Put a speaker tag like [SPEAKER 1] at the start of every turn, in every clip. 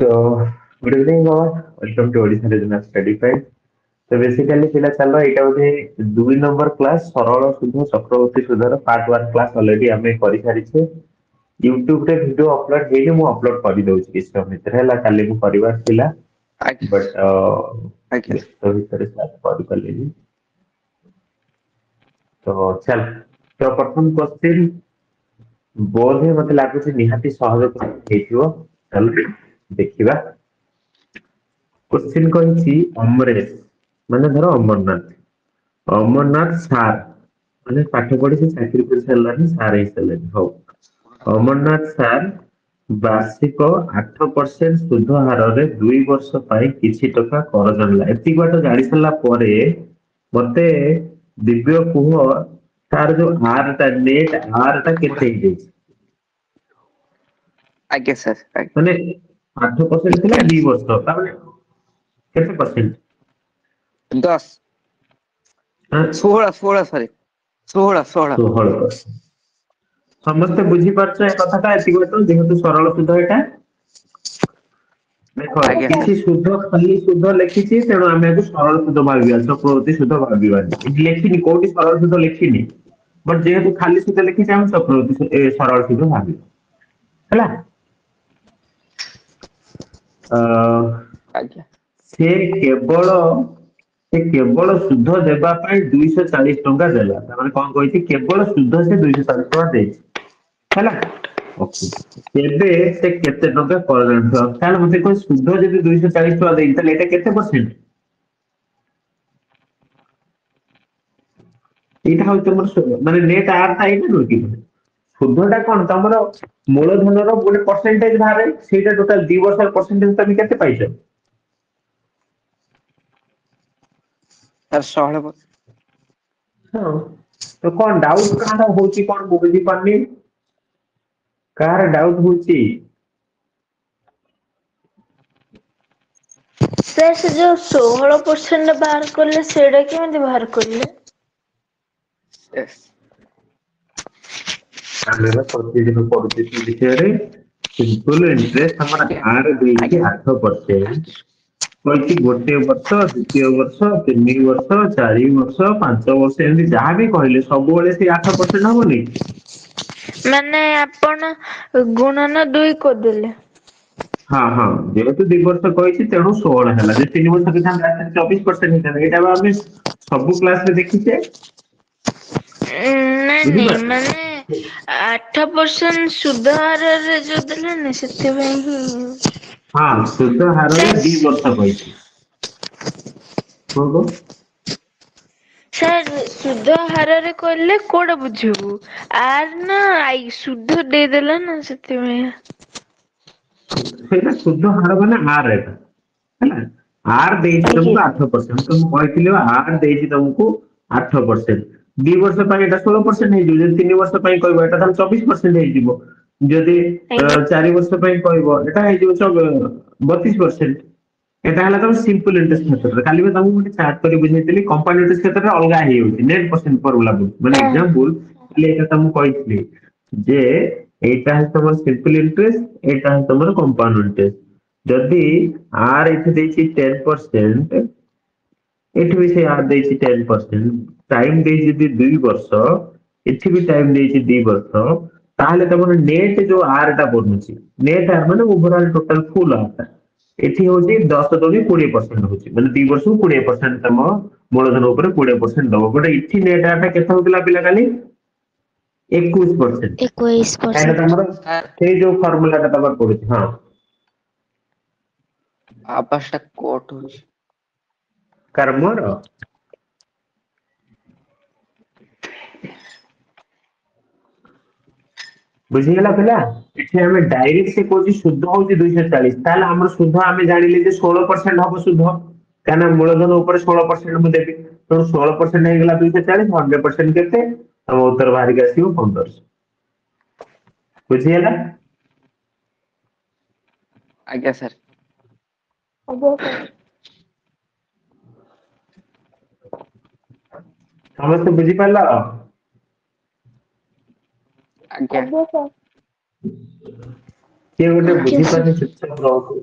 [SPEAKER 1] So, good evening all. Welcome to Odisha Regional Study Guide. So basically ପିଲା ଚାଲ ଏଇଟା ଗୋଟେ 2 ନମ୍ବର କ୍ଲାସ ସରଳ ସୁଧ ଚକ୍ରବର୍ତ୍ତୀ ସୁଧର ପାର୍ଟ 1 କ୍ଲାସ ଅଲରେଡି ଆମେ କରିସାରିଛେ। ୟୁଟ୍ୟୁବ ରେ ଭିଡିଓ ଅପଲୋଡ ହେଇନି ମୁଁ ଅପଲୋଡ କରିଦଉଛି କିଛି ସମୟ ଭିତରେ ହେଲା କାଲି ମୁଁ କରିବାର ଥିଲା
[SPEAKER 2] ଆଜ୍ଞା
[SPEAKER 1] ବଟ୍
[SPEAKER 2] ଆଜ୍ଞା
[SPEAKER 1] ବ୍ୟସ୍ତ ଭିତରେ କରିପାରିଲିନି। ତ ଚାଲ ତ ପ୍ରଥମ କ୍ୱେଶ୍ଚିନ୍ ବୋଧେ ମତେ ଲାଗୁଛି ନିହାତି ସହଜ question ହେଇଥିବ। ଚାଲ ଦେଖିବା। क्वेश्चन କହିଛି ଅମରେଶ ମାନେ ଧର ଅମରନାଥ ସାର୍ ମାନେ ପାଠ ପଢି ସେ ଚାକିରି କରି ସାରିଲାଣି ସାର୍ ହେଇସାରିଲାଣି ହଉ ଅମରନାଥ ସାର୍ ବାର୍ଷିକ 8% ସୁଧ ହାରରେ 2 ବର୍ଷ ପାଇଁ କିଛି ଟଙ୍କା କରଜ ନେଲା ଏତିକି ବାଟ ଜାଣି ସାରିଲା ପରେ ମତେ ଦିବ୍ୟ କୁହ ତାର ଯୋଉ ଆର ଟା ନେଟ ଆର ଟା କେତେ ହେଇଯାଇଛି
[SPEAKER 2] ଆଜ୍ଞା ସାର୍
[SPEAKER 1] ମାନେ 8% ଥିଲା 2 ବର୍ଷ ତାମାନେ କେତେ ପରସେଣ୍ଟ
[SPEAKER 2] 10
[SPEAKER 1] ଆଁ,
[SPEAKER 2] 16 ସରି 16
[SPEAKER 1] 16%। ସମସ୍ତେ ବୁଝିପାରୁଛ ଏ କଥାଟା ଏତିକି ବାଟ ଯେହେତୁ ସରଳ ସୁଧ ଏଇଟା ଦେଖ
[SPEAKER 2] ଆଜ୍ଞା ସାର୍
[SPEAKER 1] କିଛି ସୁଧ ଖାଲି ସୁଧ ଲେଖିଛି ତେଣୁ ଆମେ ଏକୁ ସରଳ ସୁଧ ଭାବିବା ଚକ୍ରବର୍ତ୍ତୀ ସୁଧ ଭାବିବାନି ଏଠି ଲେଖିନି କୋଉଠି ସରଳ ସୁଧ ଲେଖିନି ବଟ ଯେହେତୁ ଖାଲି ସୁଧ ଲେଖିଛି ଆମେ ସରଳ ସୁଧ ଭାବିବା ହେଲା ଅ,
[SPEAKER 2] ଆଜ୍ଞା
[SPEAKER 1] ସେ କେବଳ ସେ କେବଳ ସୁଧ ଦେବା ପାଇଁ 240 ଟଙ୍କା ଦେଲା ତାମାନେ କଣ କହିଛି କେବଳ ସୁଧ ସେ 240 ଟଙ୍କା ଦେଇଛି ହେଲା ଓକେ ଏବେ ସେ କେତେ ଟଙ୍କା କରଜ ଆଣିଥିବ ତାହେଲେ ମତେ କହ ସୁଧ ଯଦି 240 ଟଙ୍କା ଦେଇଛି ତାହେଲେ ଏଇଟା କେତେ ପରସେଣ୍ଟ ଏଇଟା ହଉଛି ତମର ମାନେ ନେଟ ଆର ଟା ଏଇଟା ନୁହେଁ କି ସୁଧଟା କଣ ତମର ମୂଳଧନର ଗୋଟେ ପରସେଣ୍ଟେଜ ବାହାରେ ସେଇଟା ଟୋଟାଲ 2 ବର୍ଷର ପରସେଣ୍ଟେଜ ତମେ କେତେ ପାଇଛ
[SPEAKER 2] ସାର୍ 16
[SPEAKER 1] ହଁ ତ କଣ ଡାଉଟ କାହାର ହଉଛି କଣ ମୁଁ ବୁଝିପାରୁନି କାହାର ଡାଉଟ ହଉଛି
[SPEAKER 3] ସାର୍ ସେ ଯୋଉ 16% ବାହାର କଲେ ସେଇଟା କେମିତି ବାହାର କଲେ
[SPEAKER 2] yes
[SPEAKER 1] ଆମେ ବା ପ୍ରତିଦିନ ପଢୁଛେ ସେ ବିଷୟରେ ସିମ୍ପଲ ଇଣ୍ଟରେଷ୍ଟ ଆମର
[SPEAKER 2] ଆଜ୍ଞା
[SPEAKER 1] ଆର ଦେଇଛି
[SPEAKER 2] ଆଜ୍ଞା
[SPEAKER 1] 8% କହିଛି ଗୋଟେ ବର୍ଷ ଦ୍ୱିତୀୟ ବର୍ଷ 3 ବର୍ଷ 4 ବର୍ଷ 5 ବର୍ଷ ଏମିତି ଯାହାବି କହିଲେ ସବୁବେଳେ ସେଇ 8% ହବନି
[SPEAKER 3] ମାନେ ଆପଣ ଗୁଣନ 2 କରିଦେଲେ
[SPEAKER 1] ହଁ ହଁ ଯେହେତୁ 2 ବର୍ଷ କହିଛି ତେଣୁ 16 ହେଲା ଯେ 3 ବର୍ଷ କହିଥାନ୍ତା 24% ହେଇଥାନ୍ତା ଏଇଟା ବା ଆମେ ସବୁ କ୍ଲାସ ରେ ଦେଖିଛେ
[SPEAKER 3] ନାଇଁ ନାଇଁ
[SPEAKER 1] ବୁଝିପାରୁଛ
[SPEAKER 3] ମାନେ 8% ସୁଧ ହାରରେ ଯୋଉ ଦେଲେନି ସେଥିପାଇଁ ହିଁ
[SPEAKER 1] ହଁ ସୁଧ ହାରରେ
[SPEAKER 3] ସାର୍
[SPEAKER 1] 2 ବର୍ଷ କହିଛି କଣ
[SPEAKER 3] ସାର୍ ସୁଧ ହାରରେ କହିଲେ କୋଉଟା ବୁଝିବୁ ଆର ନା ଆଇ ସୁଧ ଦେଇଦେଲା ନା ସେଥିପାଇଁ
[SPEAKER 1] ସେଇଟା ସୁଧ ହାର ମାନେ ଆର ଏଟା ହେଲା ଆର ଦେଇଛି
[SPEAKER 3] ଆଜ୍ଞା
[SPEAKER 1] ତମକୁ 8% ତ ମୁଁ କହିଥିଲି ଆର ଦେଇଛି ତମକୁ 8% 2 ବର୍ଷ ପାଇଁ ଏଇଟା 16% ହେଇଯିବ ଯଦି 3 ବର୍ଷ ପାଇଁ କହିବ ଏଇଟା ତାହେଲେ 24% ହେଇଯିବ ଯଦି
[SPEAKER 3] ଆଜ୍ଞା
[SPEAKER 1] 4 ବର୍ଷ ପାଇଁ କହିବ ଏଇଟା ହେଇଯିବ 32% ଏଟା ହେଲା ତମ ସିମ୍ପଲ ଇଣ୍ଟରେଷ୍ଟ କ୍ଷେତ୍ରରେ କାଲି ବି ତମକୁ ଗୋଟେ ଚାର୍ଟ କରି ବୁଝେଇଥିଲି କମ୍ପାଉଣ୍ଡ ଇଣ୍ଟରେଷ୍ଟ କ୍ଷେତ୍ରରେ ଅଲଗା ହେଇଯାଉଛି ନେଟ ପରସେଣ୍ଟ ଫର୍ମୁଲା ମାନେ
[SPEAKER 3] ହଁ
[SPEAKER 1] ଏକ୍ସାମ୍ପଲ ଖାଲି ଏଇଟା ତମକୁ କହିଥିଲି ଯେ ଏଇଟା ହଉଛି ତମର ସିମ୍ପଲ ଇଣ୍ଟରେଷ୍ଟ ଏଇଟା ହଉଛି ତମର କମ୍ପାଉଣ୍ଡ ଇଣ୍ଟରେଷ୍ଟ ଯଦି ଆର ଏଠି ଦେଇଛି 10% ଏଠି ବି ସେ ଆର ଦେଇଛି 10% ଟାଇମ ଦେଇଛି ଯଦି 2 ବର୍ଷ ଏଠି ବି ଟାଇମ ଦେଇଛି 2 ବର୍ଷ ତାହେଲେ ତମର ନେଟ ଯୋଉ ଆର ଟା ବନୁଛି ନେଟ ଆର ମାନେ ଓଭରଅଲ ଟୋଟାଲ ଫୁଲ ଆର ଟା ଏଠି ହଉଛି 10-20% ହଉଛି ମାନେ 2 ବର୍ଷକୁ 20% ତମ ମୂଳଧନ ଉପରେ 20% ଦବ ଗୋଟେ ଇଠି ନେଟ ଆର ଟା କେତେ ହଉଥିଲା ପିଲା କାଲି 21% କାହିଁକିନା
[SPEAKER 3] 21%।
[SPEAKER 1] ତମର
[SPEAKER 2] ସାର୍
[SPEAKER 1] ସେଇ ଯୋଉ ଫର୍ମୁଲା ଟା ତମର ପଡୁଛି ହଁ
[SPEAKER 2] ଆବାଜ ଟା କଟ ହଉଛି
[SPEAKER 1] କାର ମୋର ବୁଝିଗଲା ପିଲା ଏଠି ଆମେ ଡାଇରେକ୍ଟ ସେ କହୁଛି ସୁଧ ହଉଛି 240 ତାହେଲେ ଆମର ସୁଧ ଆମେ ଜାଣିଲେ ଯେ 16% ହବ ସୁଧ କାହିଁକିନା ମୂଳଧନ ଉପରେ 16% ମୁଁ ଦେବି ତେଣୁ 16% ହେଇଗଲା 240 100% କେତେ ତମ ଉତ୍ତର ବାହାରିକି ଆସିବ 1500 ବୁଝିହେଲା
[SPEAKER 2] ଆଜ୍ଞା ସାର୍
[SPEAKER 1] ସମସ୍ତେ ବୁଝିପାରିଲ
[SPEAKER 2] ଆଜ୍ଞା
[SPEAKER 1] କିଏ ଗୋଟେ
[SPEAKER 3] ଆଜ୍ଞା ସାର୍।
[SPEAKER 1] ବୁଝିପାରୁନି ଚୁପଚାପ ରହୁଛି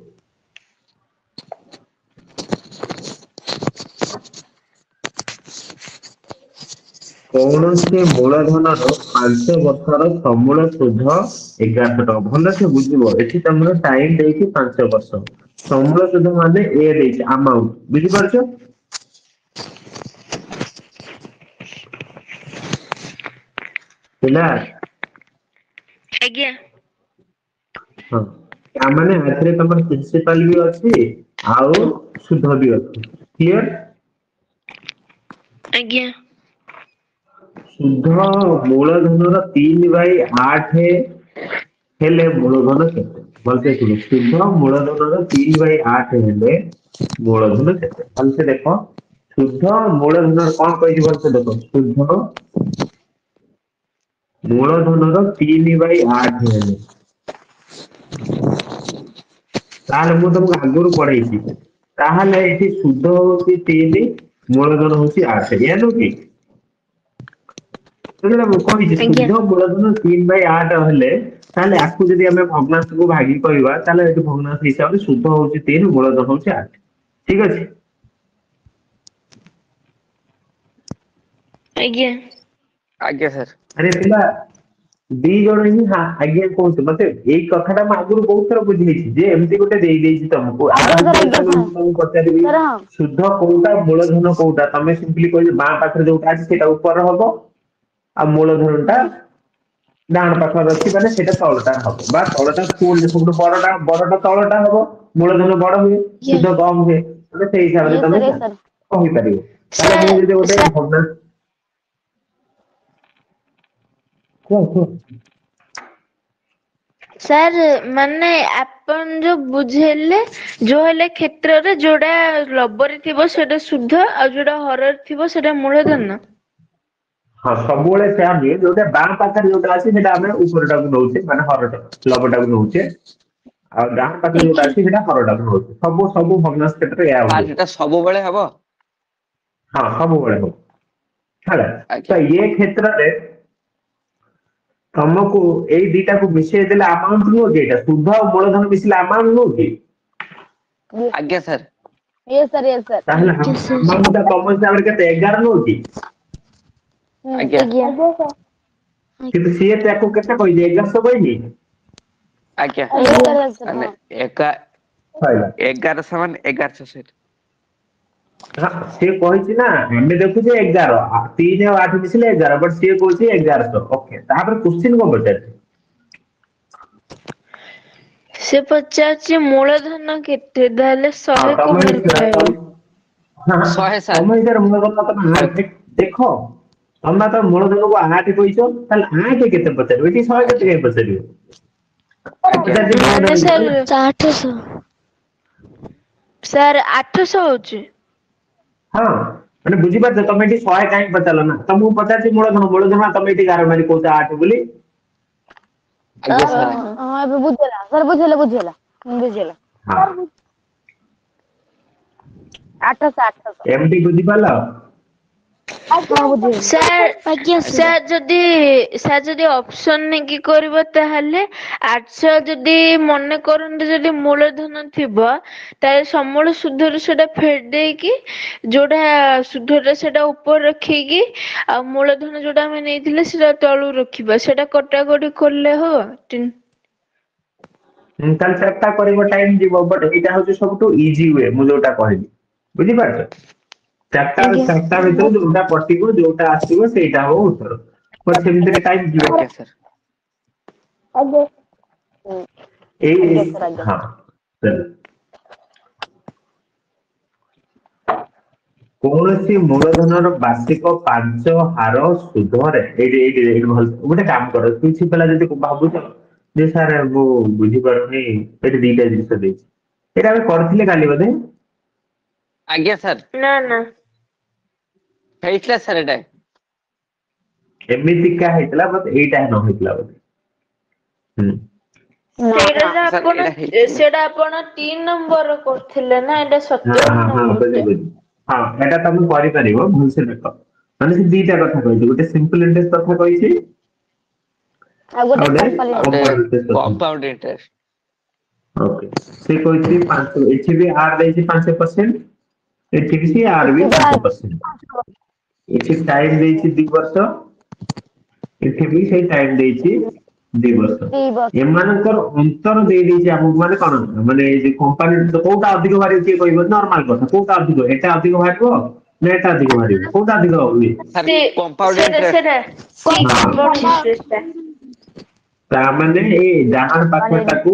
[SPEAKER 1] କୌଣସି ମୂଳଧନର 5 ବର୍ଷର ସମୂଳ ସୁଧ 1100 ଟଙ୍କା। ଭଲସେ ବୁଝିବ, ଏଠି ତମର ଟାଇମ ଦେଇଛି 5 ବର୍ଷ। ସମୂଳ ସୁଧ ମାନେ ଏ ଦେଇଛି ଆମାଉଣ୍ଟ, ବୁଝିପାରୁଛ? ହେଲା।
[SPEAKER 3] ଆଜ୍ଞା
[SPEAKER 1] ହଁ, ତା ମାନେ ଏଥିରେ ତମର ପ୍ରିନ୍ସିପାଲ ବି ଅଛି ଆଉ ସୁଧ ବି ଅଛି। କ୍ଲିୟର?
[SPEAKER 3] ଆଜ୍ଞା
[SPEAKER 1] ସୁଧ ମୂଳଧନର 3/8 ହେଲେ ମୂଳଧନ କେତେ? ଭଲସେ ଶୁଣ, ସୁଧ ମୂଳଧନର 3/8 ହେଲେ ମୂଳଧନ କେତେ? ଭଲସେ ଦେଖ, ସୁଧ ମୂଳଧନର କଣ କହିଛି ଭଲସେ ଦେଖ, ସୁଧ ମୂଳଧନର 3/8 ହେଲେ, ତାହେଲେ ମୁଁ ତମକୁ ଆଗରୁ ପଢେଇଛି, ତାହେଲେ ଏଠି ସୁଧ ହଉଛି 3, ମୂଳଧନ ହଉଛି 8, ଏଇଆ ନୁହଁ କି? ସେତେବେଳେ ମୁଁ କହିଛି
[SPEAKER 3] ଆଜ୍ଞା
[SPEAKER 1] ସୁଧ ମୂଳଧନ 3/8 ହେଲେ, ତାହେଲେ ଆକୁ ଯଦି ଆମେ ଭଗ୍ନାଂଶକୁ ଭାଗି କହିବା, ତାହେଲେ ଏଠି ଭଗ୍ନାଂଶ ହିସାବରେ ସୁଧ ହଉଛି 3, ମୂଳଧନ ହଉଛି 8। ଠିକ ଅଛି?
[SPEAKER 3] ଆଜ୍ଞା
[SPEAKER 2] ଆଜ୍ଞା ସାର୍।
[SPEAKER 1] ଆରେ ପିଲା ଦି ଜଣ ହିଁ ଆଜ୍ଞା କହୁଛୁ, ମତେ ଏଇ କଥାଟା ମୁଁ ଆଗରୁ ବହୁତ ଥର ବୁଝେଇଛି ଯେ ଏମିତି ଗୋଟେ ଦେଇଦେଇଛି ତମକୁ, ଆ
[SPEAKER 4] ଆଜ୍ଞା ସାର୍
[SPEAKER 1] ଭିତରେ
[SPEAKER 4] ଆଜ୍ଞା
[SPEAKER 1] ତମେ
[SPEAKER 4] ସାର୍
[SPEAKER 1] ମୁଁ ତମକୁ ପଚାରିବି
[SPEAKER 4] ସାର୍ ହଁ
[SPEAKER 1] ସୁଧ କୋଉଟା ମୂଳଧନ କୋଉଟା, ତମେ ସିମ୍ପଲି କହିବ ବାଁ ପାଖରେ ଯୋଉଟା ଅଛି ସେଇଟା ଉପର ହବ, ଆଉ ମୂଳଧନ ଟା ଡାହାଣ ପାଖରେ ଅଛି ମାନେ ସେଇଟା ତଳଟା ହବ, ବା ତଳଟା ସବୁଠୁ ବଡଟା ତଳଟା ହବ। ମୂଳଧନ ବଡ ହୁଏ,
[SPEAKER 3] ଆଜ୍ଞା
[SPEAKER 1] ସୁଧ କମ ହୁଏ, ମାନେ ସେଇ ହିସାବରେ
[SPEAKER 4] ୟେସ୍
[SPEAKER 1] ତମେ
[SPEAKER 4] ସାର୍ ୟେସ୍ ସାର୍
[SPEAKER 1] କହିପାରିବ। ତାହେଲେ ମୁଁ ଯଦି
[SPEAKER 3] ସାର୍
[SPEAKER 1] ଗୋଟେ
[SPEAKER 3] ସାର୍
[SPEAKER 1] ଭଗ୍ନାଂଶ, କୁହ କୁହ।
[SPEAKER 3] ସାର୍ ମାନେ ଆପଣ ଯୋଉ ବୁଝେଇଲେ, ଯୋଉ ହେଲେ କ୍ଷେତ୍ରରେ ଯୋଉଟା ଲବରେ ଥିବ ସେଇଟା ସୁଧ, ଆଉ ଯୋଉଟା ହରରେ ଥିବ ସେଇଟା ମୂଳଧନ।
[SPEAKER 1] ହଁ, ସବୁବେଳେ ସେୟା ନୁହେଁ, ଯୋଉଟା ବାଁ ପାଖରେ ଯୋଉଟା ଅଛି ସେଇଟା ଆମେ ଉପରଟାକୁ ନଉଛେ, ମାନେ ହରଟା ଲବଟାକୁ ନଉଛେ, ଆଉ ଡାହାଣ ପାଖରେ ଯୋଉଟା
[SPEAKER 3] ଆଜ୍ଞା
[SPEAKER 1] ଅଛି ସେଇଟା ହରଟାକୁ ନଉଛେ। ସବୁ ଭଗ୍ନାଂଶ କ୍ଷେତ୍ରରେ ଏହା
[SPEAKER 2] ସାର୍
[SPEAKER 1] ହୁଏ।
[SPEAKER 2] ସେଟା ସବୁବେଳେ ହବ?
[SPEAKER 1] ହଁ, ସବୁବେଳେ ହବ। ହେଲା,
[SPEAKER 2] ଆଜ୍ଞା
[SPEAKER 1] ତ ଏ କ୍ଷେତ୍ରରେ ତମକୁ ଏଇ ଦିଟାକୁ ମିଶେଇ ଦେଲେ ଆମାଉଣ୍ଟ ନୁହଁ କି, ଏଇଟା ସୁଧ ଆଉ ମୂଳଧନ ମିଶିଲେ ଆମାଉଣ୍ଟ ନୁହଁ କି?
[SPEAKER 2] ଆଜ୍ଞା sir.
[SPEAKER 4] Yes sir Yes sir
[SPEAKER 1] ତାହେଲେ
[SPEAKER 3] ଆଜ୍ଞା ସାର୍
[SPEAKER 1] ଆମାଉଣ୍ଟ ଟା ତମ ହିସାବରେ କେତେ, 11 ନୁହଁ କି?
[SPEAKER 2] ଆଜ୍ଞା
[SPEAKER 3] ଆଜ୍ଞା
[SPEAKER 1] କିନ୍ତୁ ସିଏ ତାକୁ କେତେ କହିଛି, 1100 କହିନି?
[SPEAKER 2] ଆଜ୍ଞା
[SPEAKER 4] ୟେସ୍ ସାର୍ ୟେସ୍ ସାର୍
[SPEAKER 2] ମାନେ
[SPEAKER 4] ହଁ
[SPEAKER 2] ଏକା
[SPEAKER 1] ସଇଲା।
[SPEAKER 2] 1100 ମାନେ 1100 ସେଠି।
[SPEAKER 1] ହଁ, ସିଏ କହିଛି ନା, ଆମେ ଦେଖୁଛେ 11, 3 ଆଉ 8 ମିଶିଲେ 11, ବଟ ସିଏ କହୁଛି 1100। ଓକେ, ତାପରେ କୋଶ୍ଚିନ୍ କଣ ପଚାରୁଛି?
[SPEAKER 3] ସେ ପଚାରୁଛି ମୂଳଧନ କେତେ, ତାହେଲେ
[SPEAKER 1] ହଁ
[SPEAKER 3] 100 କୁ
[SPEAKER 1] ତମ
[SPEAKER 3] ବାହାର କରାହବ।
[SPEAKER 1] ହଁ,
[SPEAKER 2] 100 ସାର୍।
[SPEAKER 1] ତମ ହିସାବରେ ମୂଳଧନ ତମେ 8 ଦେଖ, ତମେ ତ ମୂଳଧନକୁ 8 କହିଛ, ତାହେଲେ 8 କେତେ ପଚାରିବ, ଏଠି 100 କେତେ
[SPEAKER 2] ଆଜ୍ଞା
[SPEAKER 1] କାଇଁ ପଚାରିବ?
[SPEAKER 2] ଆଜ୍ଞା
[SPEAKER 1] ପଚାରିଛି
[SPEAKER 3] ମାନେ
[SPEAKER 1] ମୂଳଧନ
[SPEAKER 3] ସାର୍
[SPEAKER 1] କେତେ?
[SPEAKER 3] 800, ସାର୍ 800 ହଉଛି।
[SPEAKER 1] ହଁ, ମାନେ ବୁଝିପାରୁଛ, ତମେ ଏଠି 100 କାହିଁକି ପଚାରିଲ ନା, ତମକୁ ପଚାରିଛି ମୂଳଧନ, ତମେ ଏଠି ଗାର ମାରି କହୁଛ 8 ବୋଲି।
[SPEAKER 2] ଆଜ୍ଞା
[SPEAKER 4] ସାର୍
[SPEAKER 2] ସାର୍
[SPEAKER 4] ହଁ
[SPEAKER 2] ଆଜ୍ଞା।
[SPEAKER 4] ହଁ ଏବେ ବୁଝିହେଲା ସାର୍, ବୁଝିହେଲା ବୁଝିହେଲା।
[SPEAKER 1] ହଁ,
[SPEAKER 4] 800
[SPEAKER 1] ଏମିତି ବୁଝିପାରିଲ?
[SPEAKER 4] ହଁ ବୁଝିହେଲା
[SPEAKER 3] ସାର୍
[SPEAKER 2] ଆଜ୍ଞା
[SPEAKER 3] ସାର୍ ଯଦି ଅପସନ ନେଇକି କରିବ ତାହେଲେ 800 ଯଦି ମନେ କରନ୍ତୁ ଯଦି ମୂଳଧନ ଥିବ, ତାହେଲେ ସମୂଳ ସୁଧରୁ ସେଟା ଫେଡେଇକି ଯୋଉଟା ସୁଧଟା ସେଟା ଉପରେ ରଖିକି, ଆଉ ମୂଳଧନ ଯୋଉଟା ଆମେ ନେଇଥିଲେ ସେଟା ତଳୁ ରଖିବା, ସେଟା କଟାକଟି କଲେ ହବ।
[SPEAKER 1] ତାହେଲେ ଚେଷ୍ଟା କରିବ, ଟାଇମ ଯିବ, ବଟ ଏଇଟା ହଉଛି ସବୁଠୁ ଇଜି ୱେ, ମୁଁ ଯୋଉଟା କହିଲି। ବୁଝିପାରୁଛ,
[SPEAKER 3] ଆଜ୍ଞା
[SPEAKER 1] ଚାରିଟା ଭିତରୁ ଯୋଉଟା କଟିବ, ଯୋଉଟା ଆସିବ ସେଇଟା ହବ ଉତ୍ତର, ବଟ ସେମିତିରେ ଟାଇମ ଯିବ।
[SPEAKER 2] ଆଜ୍ଞା ସାର୍।
[SPEAKER 4] ଆଜ୍ଞା
[SPEAKER 1] ଏଇ
[SPEAKER 4] ସାର୍ ଆଜ୍ଞା
[SPEAKER 1] ହଁ, କୌଣସି ମୂଳଧନର ବାର୍ଷିକ 5 ହାର ସୁଧରେ, ଏଇଠି ଭଲ ଗୋଟେ କାମ କର, କିଛି ପିଲା ଯଦି ଭାବୁଛ ଯେ ସାର୍ ମୁଁ ବୁଝିପାରୁନି, ଏଠି ଦିଟା ଜିନିଷ ଦେଇଛି, ଏଇଟା ଆମେ କରିଥିଲେ କାଲି ବୋଧେ?
[SPEAKER 2] ଆଜ୍ଞା ସାର୍।
[SPEAKER 3] ନା ନା
[SPEAKER 2] ହେଇଥିଲା ସାର୍ ଏଟା।
[SPEAKER 1] ଏମିତିକା ହେଇଥିଲା, ବଟ ଏଇଟା ନ ହେଇଥିଲା ବୋଧେ।
[SPEAKER 4] ନା
[SPEAKER 3] ସେଇଟା
[SPEAKER 4] ନା
[SPEAKER 3] ତ
[SPEAKER 2] ସାର୍
[SPEAKER 3] ଆପଣ
[SPEAKER 2] ଏଇଟା ହେଇଥିଲା।
[SPEAKER 3] ସେଇଟା ଆପଣ 3 ନମ୍ବର କରୁଥିଲେ ନା, ଏଇଟା
[SPEAKER 1] ହଁ
[SPEAKER 3] 57
[SPEAKER 1] ହଁ ହଁ,
[SPEAKER 3] ନମ୍ବର ଟା।
[SPEAKER 1] ବୁଝିଲି। ହଁ, ଏଇଟା ତମେ କରିପାରିବ, ଭଲସେ ଦେଖ, ମାନେ ସେ ଦିଟା କଥା କହିଛି, ଗୋଟେ ସିମ୍ପଲ ଇଣ୍ଟରେଷ୍ଟ କଥା କହିଛି, ଆଉ ଗୋଟେ
[SPEAKER 4] କମ୍ପାନୀ
[SPEAKER 2] ଆଉ ଗୋଟେ
[SPEAKER 1] କମ୍ପାଉଣ୍ଡ ଇଣ୍ଟରେଷ୍ଟ କଥା କହିଛି।
[SPEAKER 2] Compound interest.
[SPEAKER 1] ଓକେ, ସେ କହିଛି 5, ଏଠି ବି ଆର ଦେଇଛି 5%, ଏଠି ବି ସେ ଆର ବି
[SPEAKER 4] ଏଠି
[SPEAKER 1] 5%। ଏଠି ଟାଇମ ଦେଇଛି 2 ବର୍ଷ, ଏଠି ବି ସେଇ ଟାଇମ ଦେଇଛି 2 ବର୍ଷ।
[SPEAKER 4] 2 ବର୍ଷ।
[SPEAKER 1] ଏମାନଙ୍କର ଅନ୍ତର ଦେଇଛି ଆମକୁ, ମାନେ କଣ, ମାନେ ଏଇ ଯେ କମ୍ପାନୀ କୋଉଟା ଅଧିକ ବାହାରିବ କିଏ କହିବ? ନର୍ମାଲ କଥା, କୋଉଟା ଅଧିକ, ଏଟା ଅଧିକ ବାହାରିବ ନା ଏଟା ଅଧିକ ବାହାରିବ, କୋଉଟା ଅଧିକ ହୁଏ?
[SPEAKER 2] ସାର୍
[SPEAKER 3] ସେ
[SPEAKER 2] କମ୍ପାଉଣ୍ଡ
[SPEAKER 3] ସେଟା
[SPEAKER 2] ଇଣ୍ଟରେଷ୍ଟ।
[SPEAKER 3] ସେଟା କମ୍ପାଉଣ୍ଡ ଇଣ୍ଟରେଷ୍ଟ ଟା।
[SPEAKER 1] ତାମାନେ ଏଇ ଡାହାଣ ପାଖଟାକୁ,